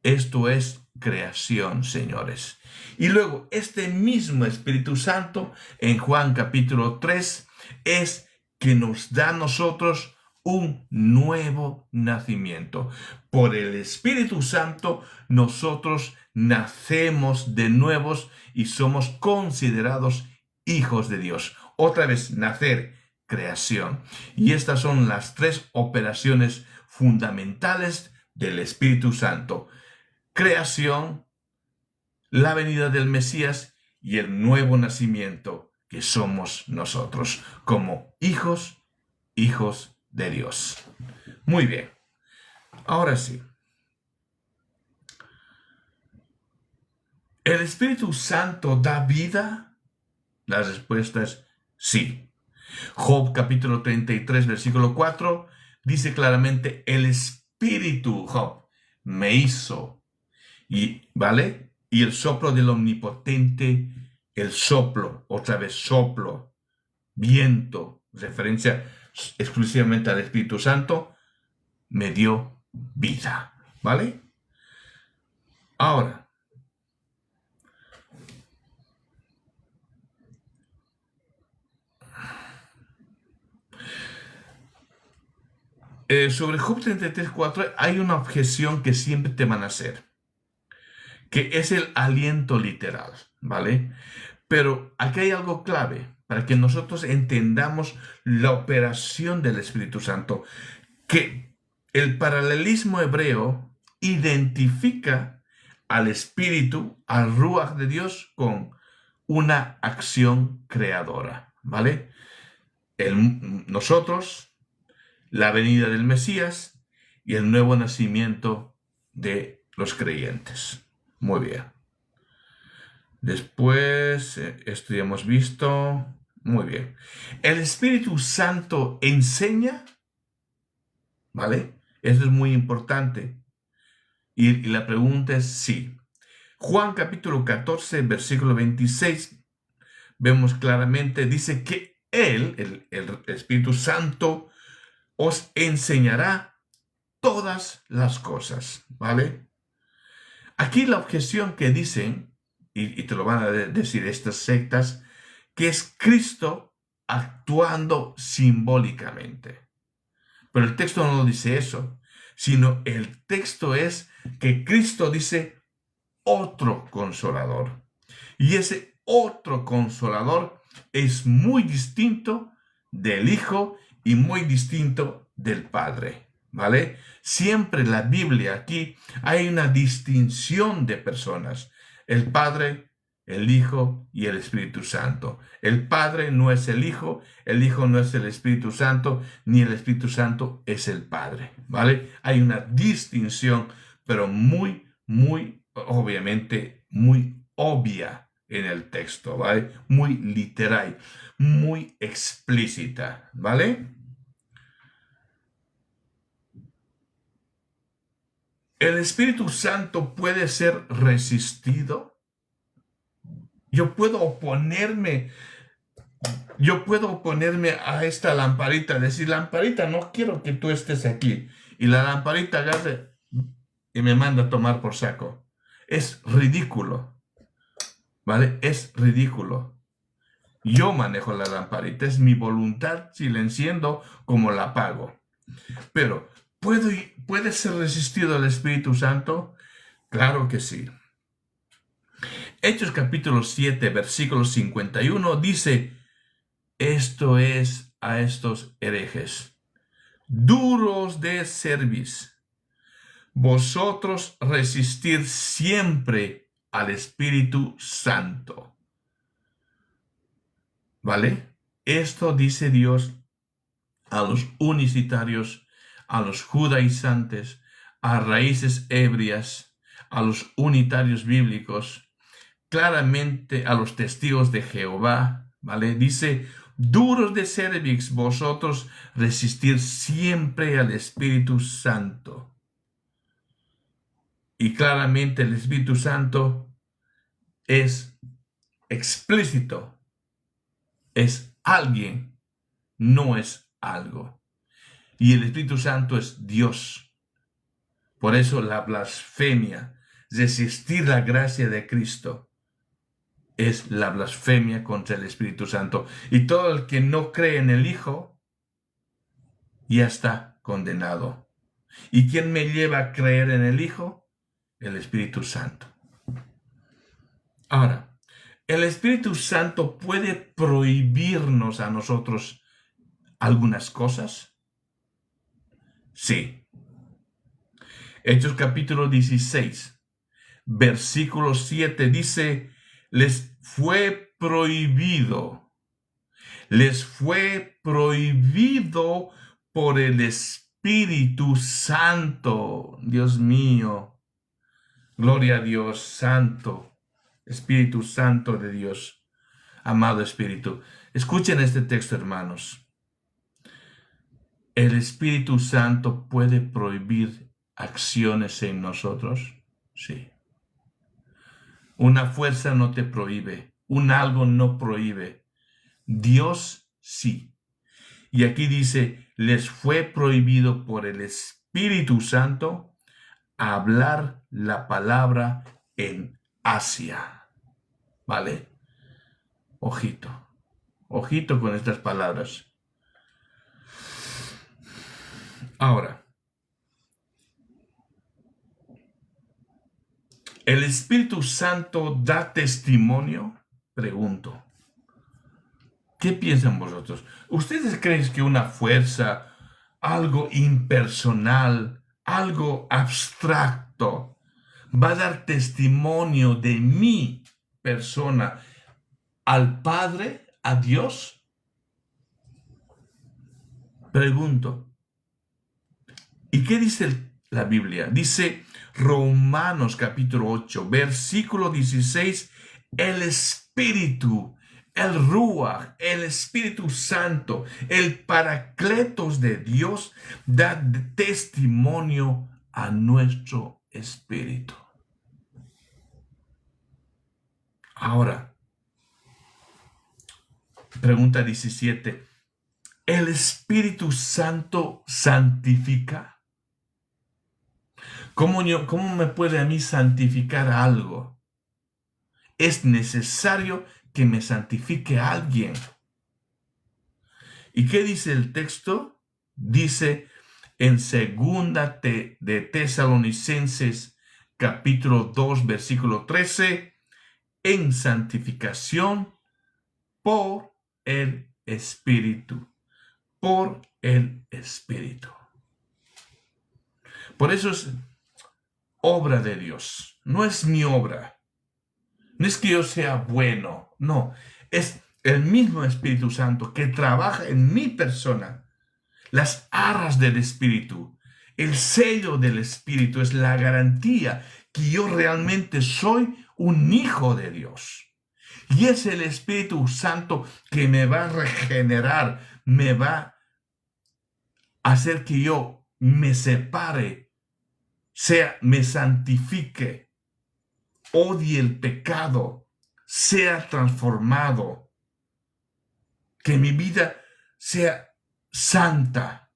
Esto es creación, señores. Y luego, este mismo Espíritu Santo, en Juan capítulo 3, es que nos da a nosotros un nuevo nacimiento. Por el Espíritu Santo, nosotros nacemos de nuevos y somos considerados hijos de Dios. Otra vez, nacer, creación. Y estas son las tres operaciones fundamentales del Espíritu Santo: creación, la venida del Mesías y el nuevo nacimiento que somos nosotros como hijos de Dios. Muy bien. Ahora sí. ¿El Espíritu Santo da vida? La respuesta es sí. Job capítulo 33, versículo 4, dice claramente: el Espíritu, Job, me hizo. ¿Vale? Y el soplo del Omnipotente, el soplo, otra vez soplo, viento, referencia exclusivamente al Espíritu Santo, me dio vida. ¿Vale? Ahora, sobre Job 33:4 hay una objeción que siempre te van a hacer, que es el aliento literal, ¿vale? Pero aquí hay algo clave para que nosotros entendamos la operación del Espíritu Santo, que el paralelismo hebreo identifica al Espíritu, al Ruach de Dios, con una acción creadora, ¿vale? Nosotros, la venida del Mesías y el nuevo nacimiento de los creyentes. Muy bien. Después, esto ya hemos visto. Muy bien. ¿El Espíritu Santo enseña? ¿Vale? Eso es muy importante. Y la pregunta es sí. Juan capítulo 14, versículo 26, vemos claramente, dice que Él, el Espíritu Santo, os enseñará todas las cosas, ¿vale? Aquí la objeción que dicen, y te lo van a decir estas sectas, que es Cristo actuando simbólicamente. Pero el texto no dice eso, sino el texto es que Cristo dice otro consolador. Y ese otro consolador es muy distinto del Hijo y muy distinto del Padre, ¿vale? Siempre en la Biblia aquí hay una distinción de personas: el Padre, el Hijo y el Espíritu Santo. El Padre no es el Hijo no es el Espíritu Santo, ni el Espíritu Santo es el Padre, ¿vale? Hay una distinción, pero muy, obviamente, muy obvia en el texto, ¿vale? Muy literal, muy explícita, ¿vale? ¿El Espíritu Santo puede ser resistido? Yo puedo oponerme a esta lamparita, decir: lamparita, no quiero que tú estés aquí. Y la lamparita agarre y me manda a tomar por saco. Es ridículo, ¿vale? Es ridículo. Yo manejo la lamparita, es mi voluntad silenciando como la apago. Pero, ¿puede ser resistido el Espíritu Santo? Claro que sí. Hechos capítulo 7, versículo 51 dice: esto es a estos herejes, duros de cerviz, vosotros resistir siempre al Espíritu Santo. ¿Vale? Esto dice Dios a los unicitarios, a los judaizantes, a raíces ebrias, a los unitarios bíblicos, claramente a los testigos de Jehová, ¿vale? Dice: duros de cerviz, vosotros resistir siempre al Espíritu Santo. Y claramente el Espíritu Santo es explícito. Es alguien, no es algo. Y el Espíritu Santo es Dios. Por eso la blasfemia, resistir la gracia de Cristo, es la blasfemia contra el Espíritu Santo. Y todo el que no cree en el Hijo, ya está condenado. ¿Y quién me lleva a creer en el Hijo? El Espíritu Santo. Ahora, ¿el Espíritu Santo puede prohibirnos a nosotros algunas cosas? Sí. Hechos capítulo 16, versículo 7 dice, les fue prohibido por el Espíritu Santo. Dios mío, gloria a Dios, Santo, Espíritu Santo de Dios, amado Espíritu. Escuchen este texto, hermanos. ¿El Espíritu Santo puede prohibir acciones en nosotros? Sí. Una fuerza no te prohíbe, un algo no prohíbe. Dios sí. Y aquí dice, les fue prohibido por el Espíritu Santo hablar la palabra en Asia. ¿Vale? Ojito, ojito con estas palabras. Ahora, ¿el Espíritu Santo da testimonio? Pregunto. ¿Qué piensan vosotros? ¿Ustedes creen que una fuerza, algo impersonal, algo abstracto, va a dar testimonio de mi persona al Padre, a Dios? Pregunto. ¿Y qué dice la Biblia? Dice Romanos capítulo 8, versículo 16, el Espíritu, el Ruach, el Espíritu Santo, el Paracletos de Dios, da testimonio a nuestro espíritu. Ahora, pregunta 17. ¿El Espíritu Santo santifica? ¿Cómo me puede a mí santificar algo? Es necesario que me santifique a alguien. ¿Y qué dice el texto? Dice en segunda de Tesalonicenses capítulo 2 versículo 13, en santificación por el Espíritu. Por el Espíritu. Por eso es obra de Dios. No es mi obra. No es que yo sea bueno. No. Es el mismo Espíritu Santo que trabaja en mi persona. Las arras del Espíritu. El sello del Espíritu es la garantía que yo realmente soy un hijo de Dios. Y es el Espíritu Santo que me va a regenerar, me va a hacer que yo me separe, me santifique, odie el pecado, sea transformado, que mi vida sea santa,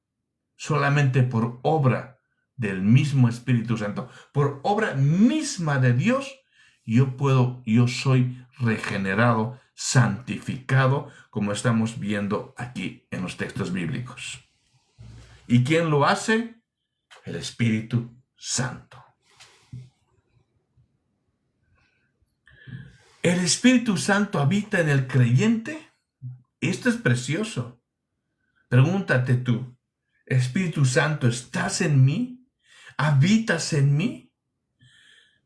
solamente por obra del mismo Espíritu Santo, por obra misma de Dios, yo soy regenerado, santificado, como estamos viendo aquí en los textos bíblicos. ¿Y quién lo hace? El Espíritu Santo. ¿El Espíritu Santo habita en el creyente? Esto es precioso. Pregúntate tú, Espíritu Santo, ¿estás en mí? ¿Habitas en mí?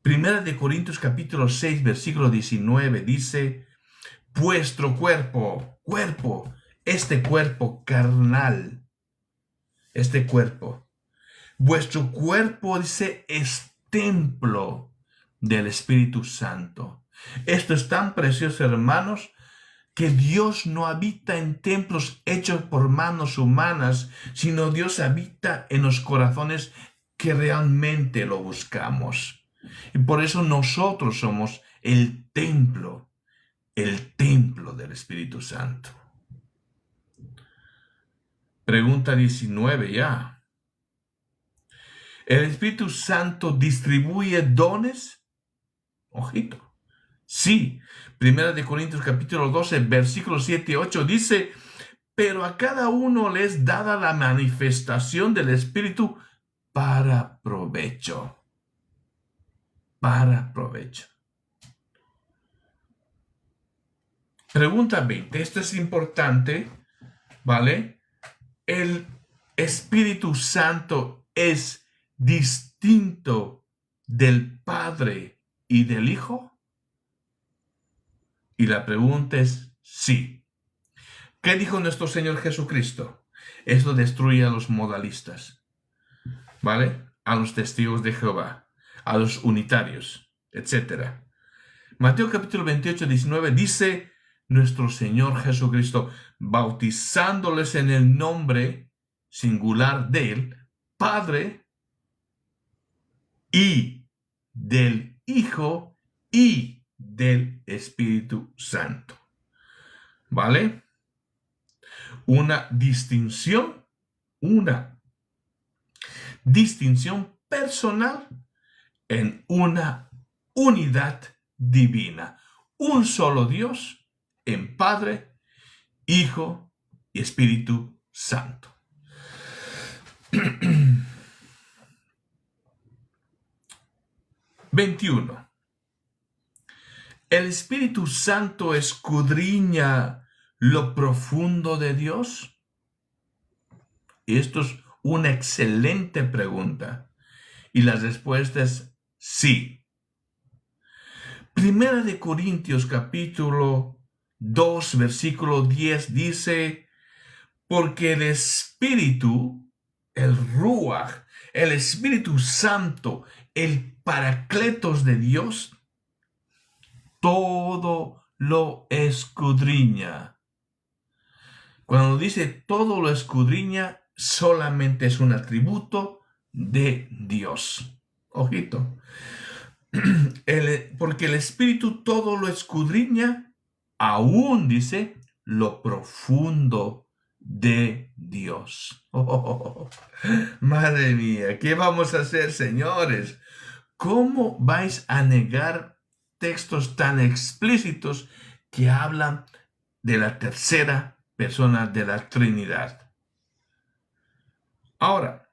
Primera de Corintios capítulo 6, versículo 19 dice, vuestro cuerpo, este cuerpo carnal, vuestro cuerpo, dice, es templo del Espíritu Santo. Esto es tan precioso, hermanos, que Dios no habita en templos hechos por manos humanas, sino Dios habita en los corazones que realmente lo buscamos. Y por eso nosotros somos el templo del Espíritu Santo. Pregunta 19 ya. ¿El Espíritu Santo distribuye dones? Ojito. Sí. Primera de Corintios capítulo 12, versículos 7 y 8 dice, pero a cada uno le es dada la manifestación del Espíritu para provecho. Para provecho. Pregunta 20. Esto es importante, ¿vale? ¿El Espíritu Santo es distinto del Padre y del Hijo? Y la pregunta es sí. ¿Qué dijo nuestro Señor Jesucristo? Esto destruye a los modalistas, ¿vale? A los testigos de Jehová, a los unitarios, etc. Mateo capítulo 28, 19 dice nuestro Señor Jesucristo, bautizándoles en el nombre singular del Padre y del Hijo y del Espíritu Santo. ¿Vale? Una distinción personal en una unidad divina. Un solo Dios en Padre, Hijo y Espíritu Santo. 21. ¿El Espíritu Santo escudriña lo profundo de Dios? Y esto es una excelente pregunta. Y la respuesta es sí. Primera de Corintios capítulo 2, versículo 10 dice, porque el Espíritu, el Ruach, el Espíritu Santo, el Paracletos de Dios, todo lo escudriña. Cuando dice todo lo escudriña, solamente es un atributo de Dios. Ojito. Porque el Espíritu todo lo escudriña, aún dice lo profundo de Dios. Oh, madre mía, ¿qué vamos a hacer, señores? ¿Cómo vais a negar textos tan explícitos que hablan de la tercera persona de la Trinidad? Ahora,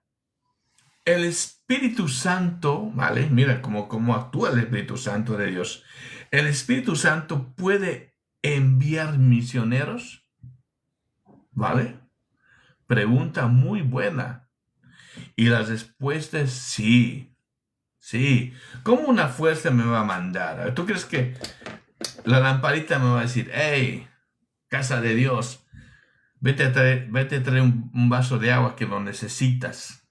el Espíritu Santo, ¿vale? Mira cómo actúa el Espíritu Santo de Dios. ¿El Espíritu Santo puede enviar misioneros? ¿Vale? Pregunta muy buena. Y la respuesta es sí. Sí. ¿Cómo una fuerza me va a mandar? ¿Tú crees que la lamparita me va a decir, hey, casa de Dios, vete a traer un vaso de agua que lo necesitas?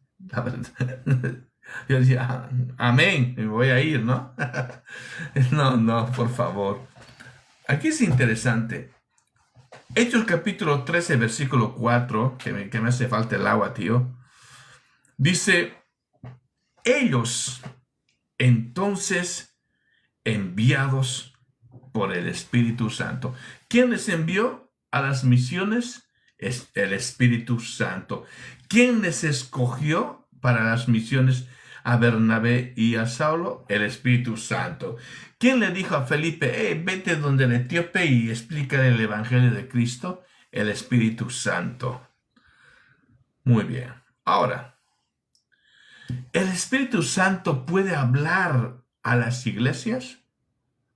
Yo decía, amén, me voy a ir, ¿no? No, por favor. Aquí es interesante. Hechos capítulo 13, versículo 4, que me hace falta el agua, tío. Dice, ellos entonces enviados por el Espíritu Santo. ¿Quién les envió a las misiones? Es el Espíritu Santo. ¿Quién les escogió para las misiones a Bernabé y a Saulo? El Espíritu Santo. ¿Quién le dijo a Felipe, vete donde el etíope y explícale el Evangelio de Cristo? El Espíritu Santo. Muy bien. Ahora, ¿el Espíritu Santo puede hablar a las iglesias?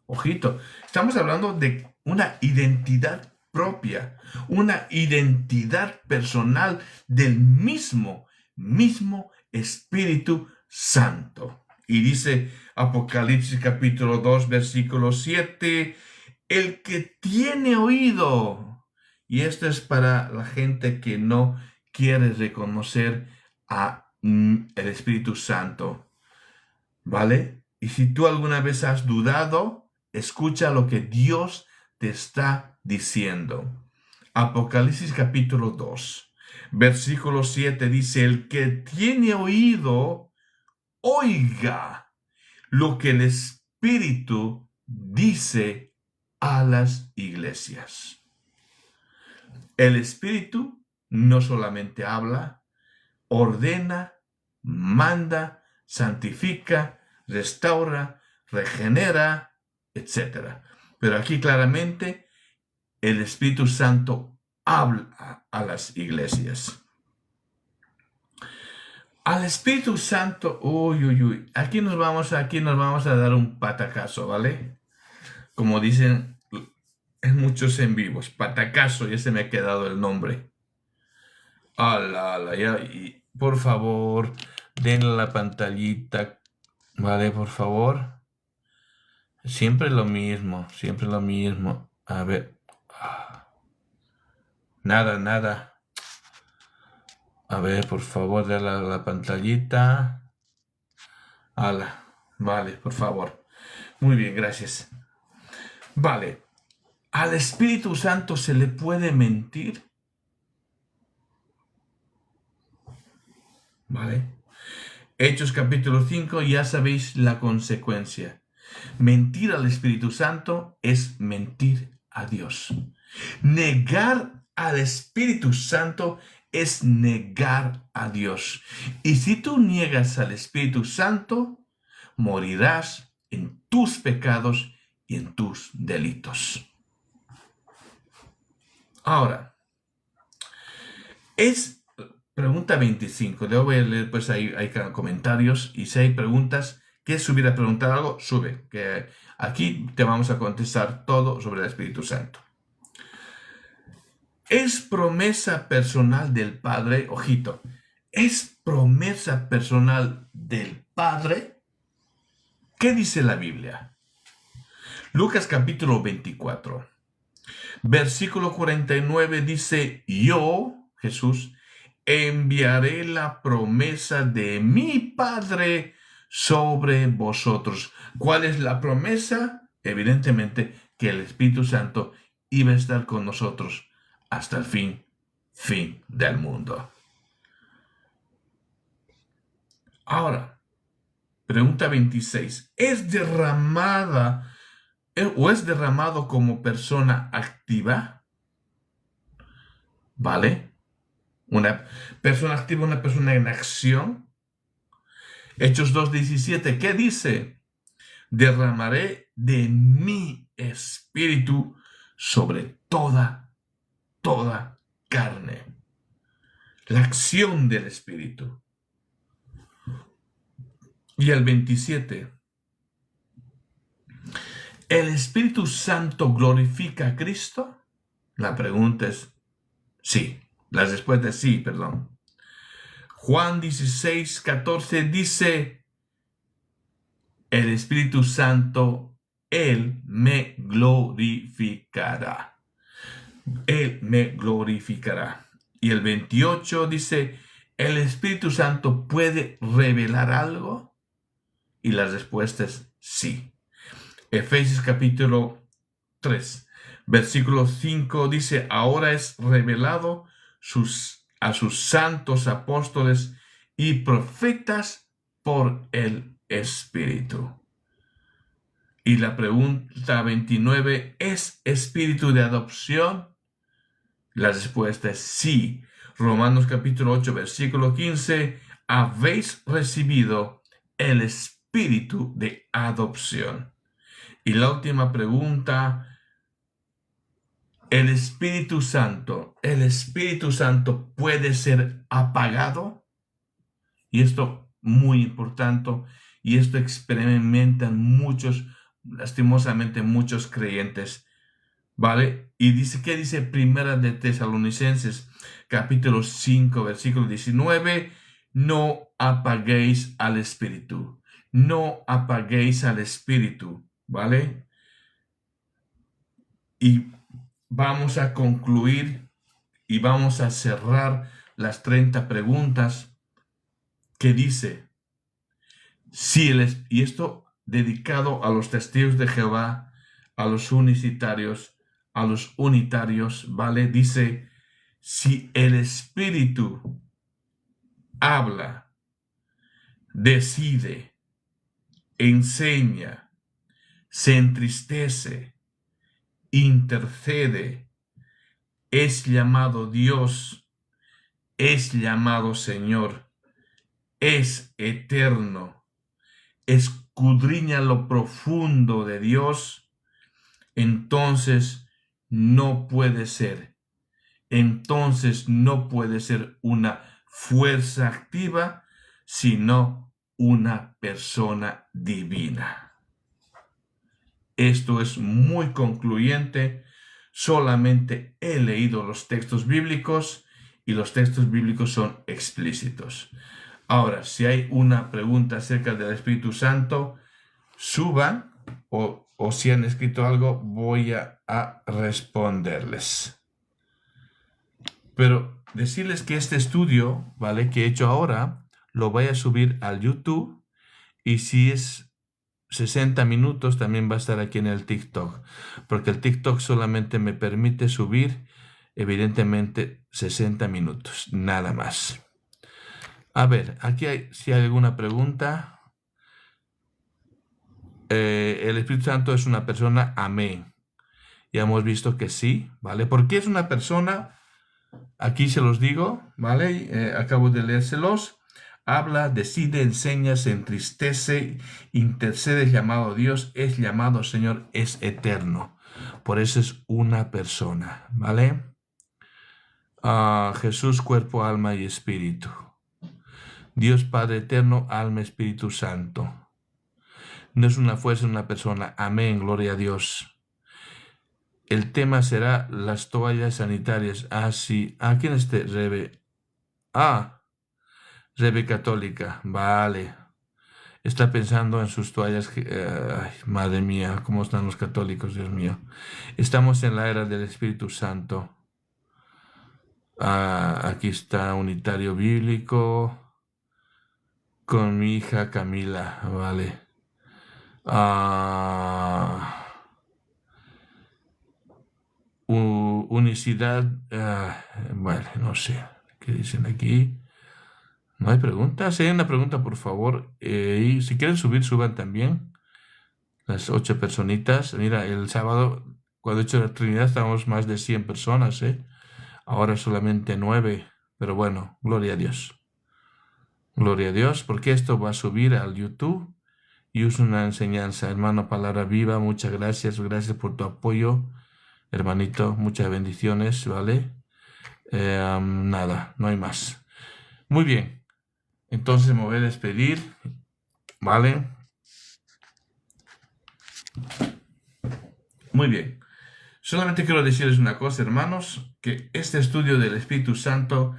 Ojito, estamos hablando de una identidad propia, una identidad personal del mismo Espíritu Santo. Y dice Apocalipsis capítulo 2, versículo 7, el que tiene oído, y esto es para la gente que no quiere reconocer a el Espíritu Santo, ¿vale? Y si tú alguna vez has dudado, escucha lo que Dios te está diciendo. Apocalipsis capítulo 2, versículo 7 dice, el que tiene oído, oiga lo que el Espíritu dice a las iglesias. El Espíritu no solamente habla, ordena, manda, santifica, restaura, regenera, etc. Pero aquí claramente el Espíritu Santo habla a las iglesias. Al Espíritu Santo, aquí nos vamos a dar un patacazo, ¿vale? Como dicen en muchos en vivos, patacazo, ya se me ha quedado el nombre. Ya, y por favor, denle la pantallita, ¿vale? Por favor. Siempre lo mismo, siempre lo mismo. A ver. Nada. A ver, por favor, denle la pantallita. Vale, por favor. Muy bien, gracias. Vale. ¿Al Espíritu Santo se le puede mentir? ¿Vale? Hechos capítulo 5, ya sabéis la consecuencia. Mentir al Espíritu Santo es mentir a Dios. Negar al Espíritu Santo es negar a Dios. Y si tú niegas al Espíritu Santo, morirás en tus pecados y en tus delitos. Ahora, pregunta 25. Luego voy a leer, pues hay comentarios, y si hay preguntas, ¿quieres subir a preguntar algo? Sube, que aquí te vamos a contestar todo sobre el Espíritu Santo. ¿Es promesa personal del Padre? Ojito, ¿es promesa personal del Padre? ¿Qué dice la Biblia? Lucas capítulo 24, versículo 49 dice: yo, Jesús, enviaré la promesa de mi Padre sobre vosotros. ¿Cuál es la promesa? Evidentemente que el Espíritu Santo iba a estar con nosotros hasta el fin del mundo. Ahora, pregunta 26. ¿Es derramado como persona activa? ¿Vale? Una persona activa, una persona en acción. Hechos 2:17, ¿qué dice? Derramaré de mi espíritu sobre toda carne. La acción del Espíritu. Y el 27. ¿El Espíritu Santo glorifica a Cristo? La pregunta es sí. La respuesta es sí, perdón. Juan 16:14 dice: el Espíritu Santo, Él me glorificará. Él me glorificará. Y el 28 dice: ¿el Espíritu Santo puede revelar algo? Y la respuesta es sí. Efesios capítulo 3, versículo 5 dice: ahora es revelado a sus santos apóstoles y profetas por el Espíritu. Y la pregunta 29, ¿es espíritu de adopción? La respuesta es sí. Romanos capítulo 8, versículo 15, habéis recibido el espíritu de adopción. Y la última pregunta, ¿el Espíritu Santo puede ser apagado? Y esto muy importante, y esto experimentan lastimosamente muchos creyentes, ¿vale? Y dice, ¿qué dice Primera de Tesalonicenses, capítulo 5, versículo 19? No apaguéis al Espíritu. No apaguéis al Espíritu, ¿vale? Y vamos a concluir y vamos a cerrar las 30 preguntas que dice, y esto dedicado a los testigos de Jehová, a los unitarios, ¿vale? Dice, si el Espíritu habla, decide, enseña, se entristece, intercede, es llamado Dios, es llamado Señor, es eterno, escudriña lo profundo de Dios, entonces no puede ser. Entonces no puede ser una fuerza activa, sino una persona divina. Esto es muy concluyente. Solamente he leído los textos bíblicos y los textos bíblicos son explícitos. Ahora, si hay una pregunta acerca del Espíritu Santo, suban o si han escrito algo, voy a responderles. Pero decirles que este estudio, ¿vale?, que he hecho ahora, lo voy a subir al YouTube, y si es 60 minutos también va a estar aquí en el TikTok, porque el TikTok solamente me permite subir, evidentemente, 60 minutos, nada más. A ver, aquí si hay alguna pregunta. El Espíritu Santo es una persona, amén. Ya hemos visto que sí, ¿vale? ¿Por qué es una persona? Aquí se los digo, ¿vale? Acabo de leérselos. Habla, decide, enseña, se entristece, intercede, es llamado Dios, es llamado Señor, es eterno. Por eso es una persona, ¿vale? Jesús, cuerpo, alma y espíritu. Dios Padre eterno, alma, Espíritu Santo. No es una fuerza, una persona. Amén, gloria a Dios. El tema será las toallas sanitarias. Sí. ¿Quién es este? Rebe. Rebe católica. Vale. Está pensando en sus toallas. Ay, madre mía, cómo están los católicos, Dios mío. Estamos en la era del Espíritu Santo. Aquí está Unitario Bíblico. Con mi hija Camila. Vale. Unicidad, bueno, no sé, ¿qué dicen aquí? ¿No hay preguntas? Si hay una pregunta, por favor, y si quieren subir, suban también, las 8 personitas. Mira, el sábado, cuando he hecho la Trinidad, estábamos más de 100 personas, ahora solamente 9, pero bueno, gloria a Dios. Gloria a Dios, porque esto va a subir al YouTube y es una enseñanza. Hermano Palabra Viva, muchas gracias por tu apoyo. Hermanito, muchas bendiciones, ¿vale? Nada, no hay más. Muy bien, entonces me voy a despedir, ¿vale? Muy bien. Solamente quiero decirles una cosa, hermanos, que este estudio del Espíritu Santo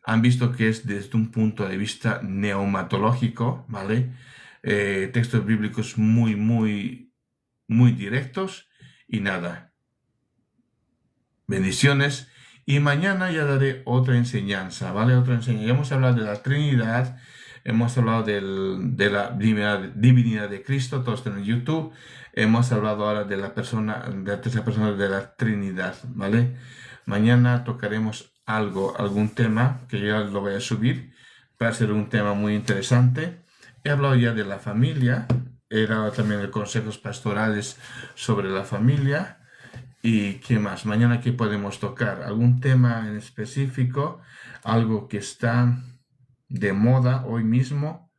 han visto que es desde un punto de vista neumatológico, ¿vale? Textos bíblicos muy, muy, muy directos y nada. Bendiciones. Y mañana ya daré otra enseñanza, ¿vale? Otra enseñanza. Ya hemos hablado de la Trinidad, hemos hablado de la divinidad de Cristo, todo esto en YouTube. Hemos hablado ahora de la tercera persona de la Trinidad, ¿vale? Mañana tocaremos algún tema que ya lo voy a subir. Va a ser un tema muy interesante. He hablado ya de la familia. He dado también de consejos pastorales sobre la familia. ¿Y qué más? Mañana, ¿qué podemos tocar? ¿Algún tema en específico? ¿Algo que está de moda hoy mismo?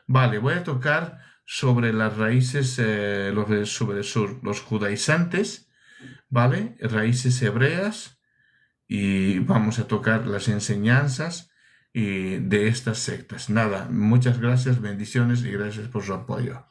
Vale, voy a tocar sobre las raíces, sobre los judaizantes, ¿vale? Raíces hebreas, y vamos a tocar las enseñanzas de estas sectas. Nada, muchas gracias, bendiciones y gracias por su apoyo.